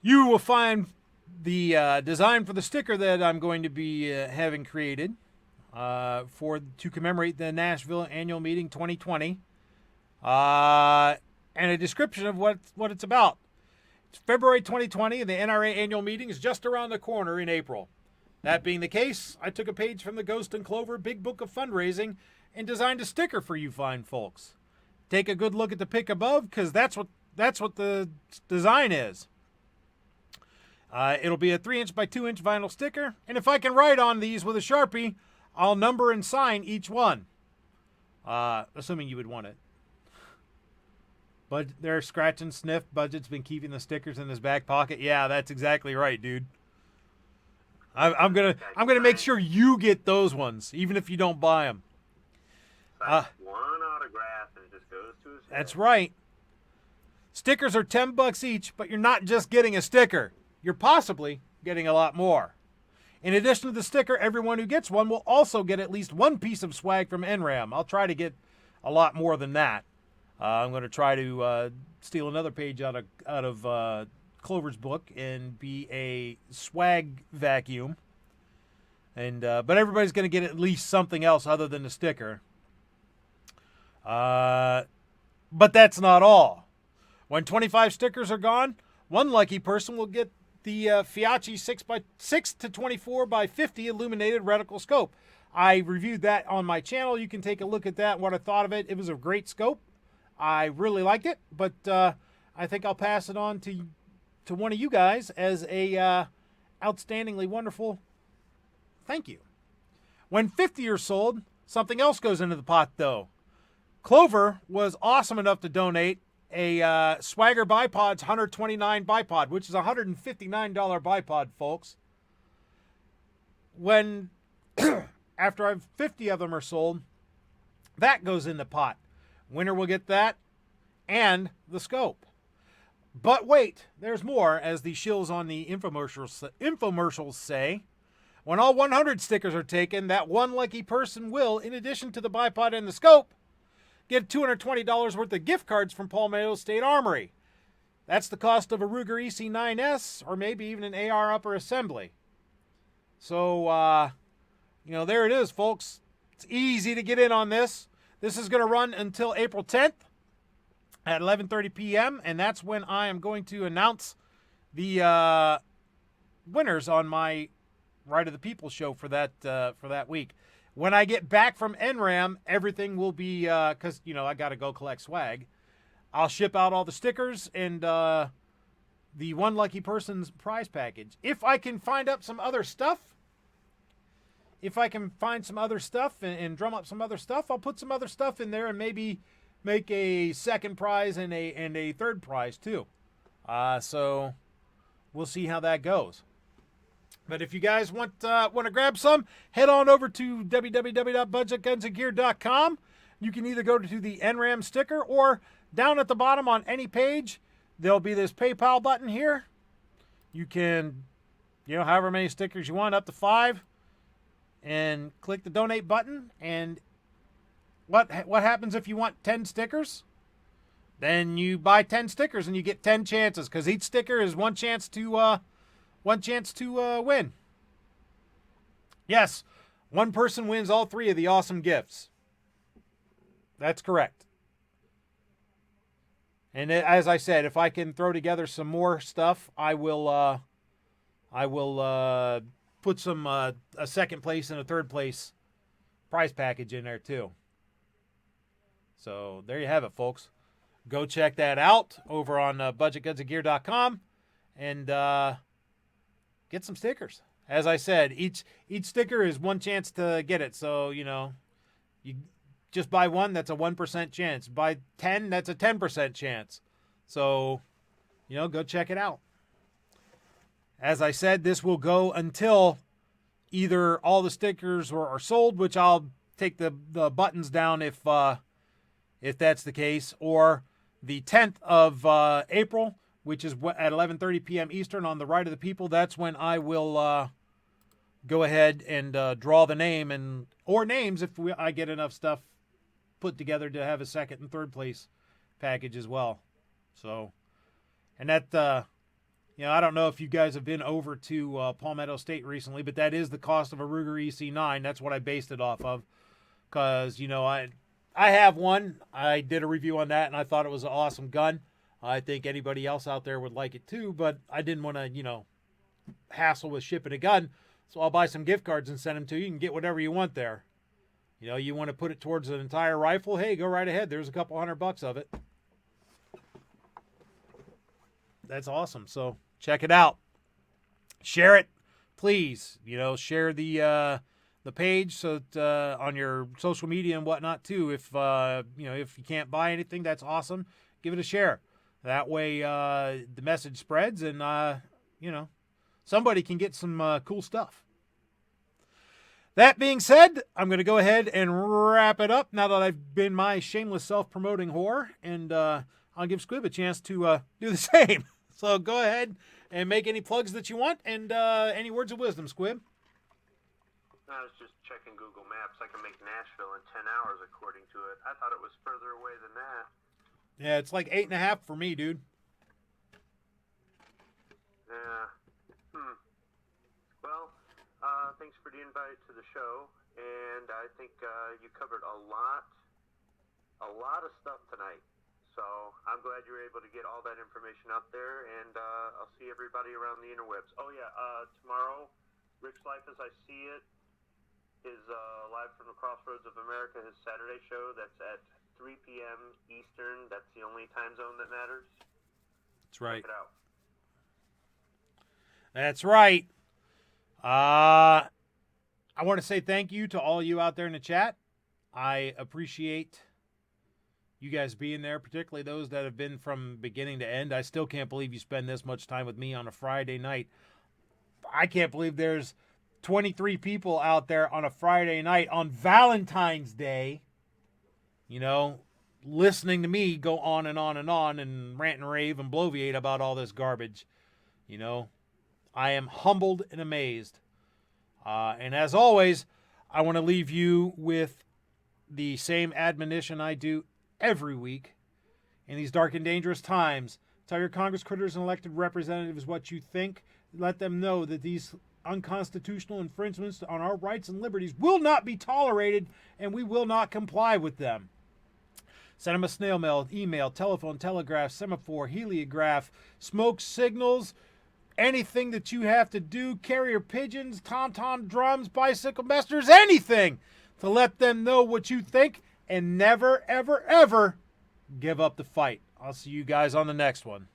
You will find the design for the sticker that I'm going to be having created to commemorate the Nashville Annual Meeting 2020, and a description of what it's about. It's February 2020, and the NRA annual meeting is just around the corner in April. That being the case, I took a page from the Ghost and Clover Big Book of Fundraising and designed a sticker for you fine folks. Take a good look at the pic above, because that's what the design is. It'll be a 3-inch by 2-inch vinyl sticker, and if I can write on these with a Sharpie, I'll number and sign each one. Assuming you would want it. But they're scratch and sniff. Budget's been keeping the stickers in his back pocket. Yeah, that's exactly right, dude. I'm gonna make sure you get those ones, even if you don't buy them. One autograph and it just goes to his head. That's right. Stickers are $10 each, but you're not just getting a sticker. You're possibly getting a lot more. In addition to the sticker, everyone who gets one will also get at least one piece of swag from NRAM. I'll try to get a lot more than that. I'm going to try to steal another page out of Clover's book and be a swag vacuum. And but everybody's going to get at least something else other than the sticker. But that's not all. When 25 stickers are gone, one lucky person will get the Fiachi 6x24 by 50 illuminated reticle scope. I reviewed that on my channel. You can take a look at that, what I thought of it. It was a great scope. I really liked it, but I think I'll pass it on to one of you guys as a outstandingly wonderful thank you. When 50 are sold, something else goes into the pot, though. Clover was awesome enough to donate a Swagger Bipod's 129 bipod, which is a $159 bipod, folks. When after 50 of them are sold, that goes in the pot. Winner will get that and the scope. But wait, there's more, as the shills on the infomercials say. When all 100 stickers are taken, that one lucky person will, in addition to the bipod and the scope, get $220 worth of gift cards from Palmetto State Armory. That's the cost of a Ruger EC9S or maybe even an AR upper assembly. So, there it is, folks. It's easy to get in on this. This is going to run until April 10th at 11:30 p.m., and that's when I am going to announce the winners on my Right of the People show for that week. When I get back from NRAM, everything will be, because, I got to go collect swag. I'll ship out all the stickers and the one lucky person's prize package. If I can find up some other stuff, and drum up some other stuff, I'll put some other stuff in there and maybe make a second prize and a third prize too. So we'll see how that goes. But if you guys want to grab some, head on over to www.budgetgunsandgear.com. You can either go to the NRAM sticker, or down at the bottom on any page, there'll be this PayPal button here. You can, however many stickers you want, up to 5, and click the donate button. And what happens if you want 10 stickers? Then you buy 10 stickers and you get 10 chances, because each sticker is one chance to win. Yes, one person wins all 3 of the awesome gifts. That's correct. And as I said, if I can throw together some more stuff, I will put some a second place and a third place prize package in there too. So there you have it, folks. Go check that out over on budgetgunsandgear.com and get some stickers. As I said, each sticker is one chance to get it. So, you just buy one, that's a 1% chance. Buy 10, that's a 10% chance. So, go check it out. As I said, this will go until either all the stickers are sold, which I'll take the buttons down if that's the case, or the 10th of April, which is at 11:30 p.m. Eastern on the Right of the People. That's when I will go ahead and draw the name or names if I get enough stuff put together to have a second and third place package as well. So, and that, I don't know if you guys have been over to Palmetto State recently, but that is the cost of a Ruger EC9. That's what I based it off of, because, I have one. I did a review on that, and I thought it was an awesome gun. I think anybody else out there would like it too, but I didn't want to, hassle with shipping a gun. So I'll buy some gift cards and send them to you. You can get whatever you want there. You want to put it towards an entire rifle? Hey, go right ahead. There's a couple $100 of it. That's awesome. So check it out. Share it, please. Share the page so that, on your social media and whatnot too. If if you can't buy anything, that's awesome. Give it a share. That way, the message spreads, and somebody can get some cool stuff. That being said, I'm going to go ahead and wrap it up now that I've been my shameless self-promoting whore, and I'll give Squib a chance to do the same. So go ahead and make any plugs that you want, and any words of wisdom, Squib. I was just checking Google Maps. I can make Nashville in 10 hours according to it. I thought it was further away than that. Yeah, it's like 8.5 for me, dude. Yeah. Well, thanks for the invite to the show, and I think you covered a lot of stuff tonight. So I'm glad you were able to get all that information out there, and I'll see everybody around the interwebs. Oh yeah, tomorrow, Rick's Life as I See It is live from the Crossroads of America, his Saturday show. That's at 3 p.m. Eastern. That's the only time zone that matters. That's right. Check it out. That's right. I want to say thank you to all you out there in the chat. I appreciate you guys being there, particularly those that have been from beginning to end. I still can't believe you spend this much time with me on a Friday night. I can't believe there's 23 people out there on a Friday night on Valentine's Day, listening to me go on and on and on and rant and rave and bloviate about all this garbage. I am humbled and amazed. And as always, I want to leave you with the same admonition I do every week. In these dark and dangerous times, tell your Congress critters and elected representatives what you think. Let them know that these unconstitutional infringements on our rights and liberties will not be tolerated, and we will not comply with them. Send them a snail mail, email, telephone, telegraph, semaphore, heliograph, smoke signals, anything that you have to do, carrier pigeons, tom-tom drums, bicycle messengers, anything to let them know what you think, and never, ever, ever give up the fight. I'll see you guys on the next one.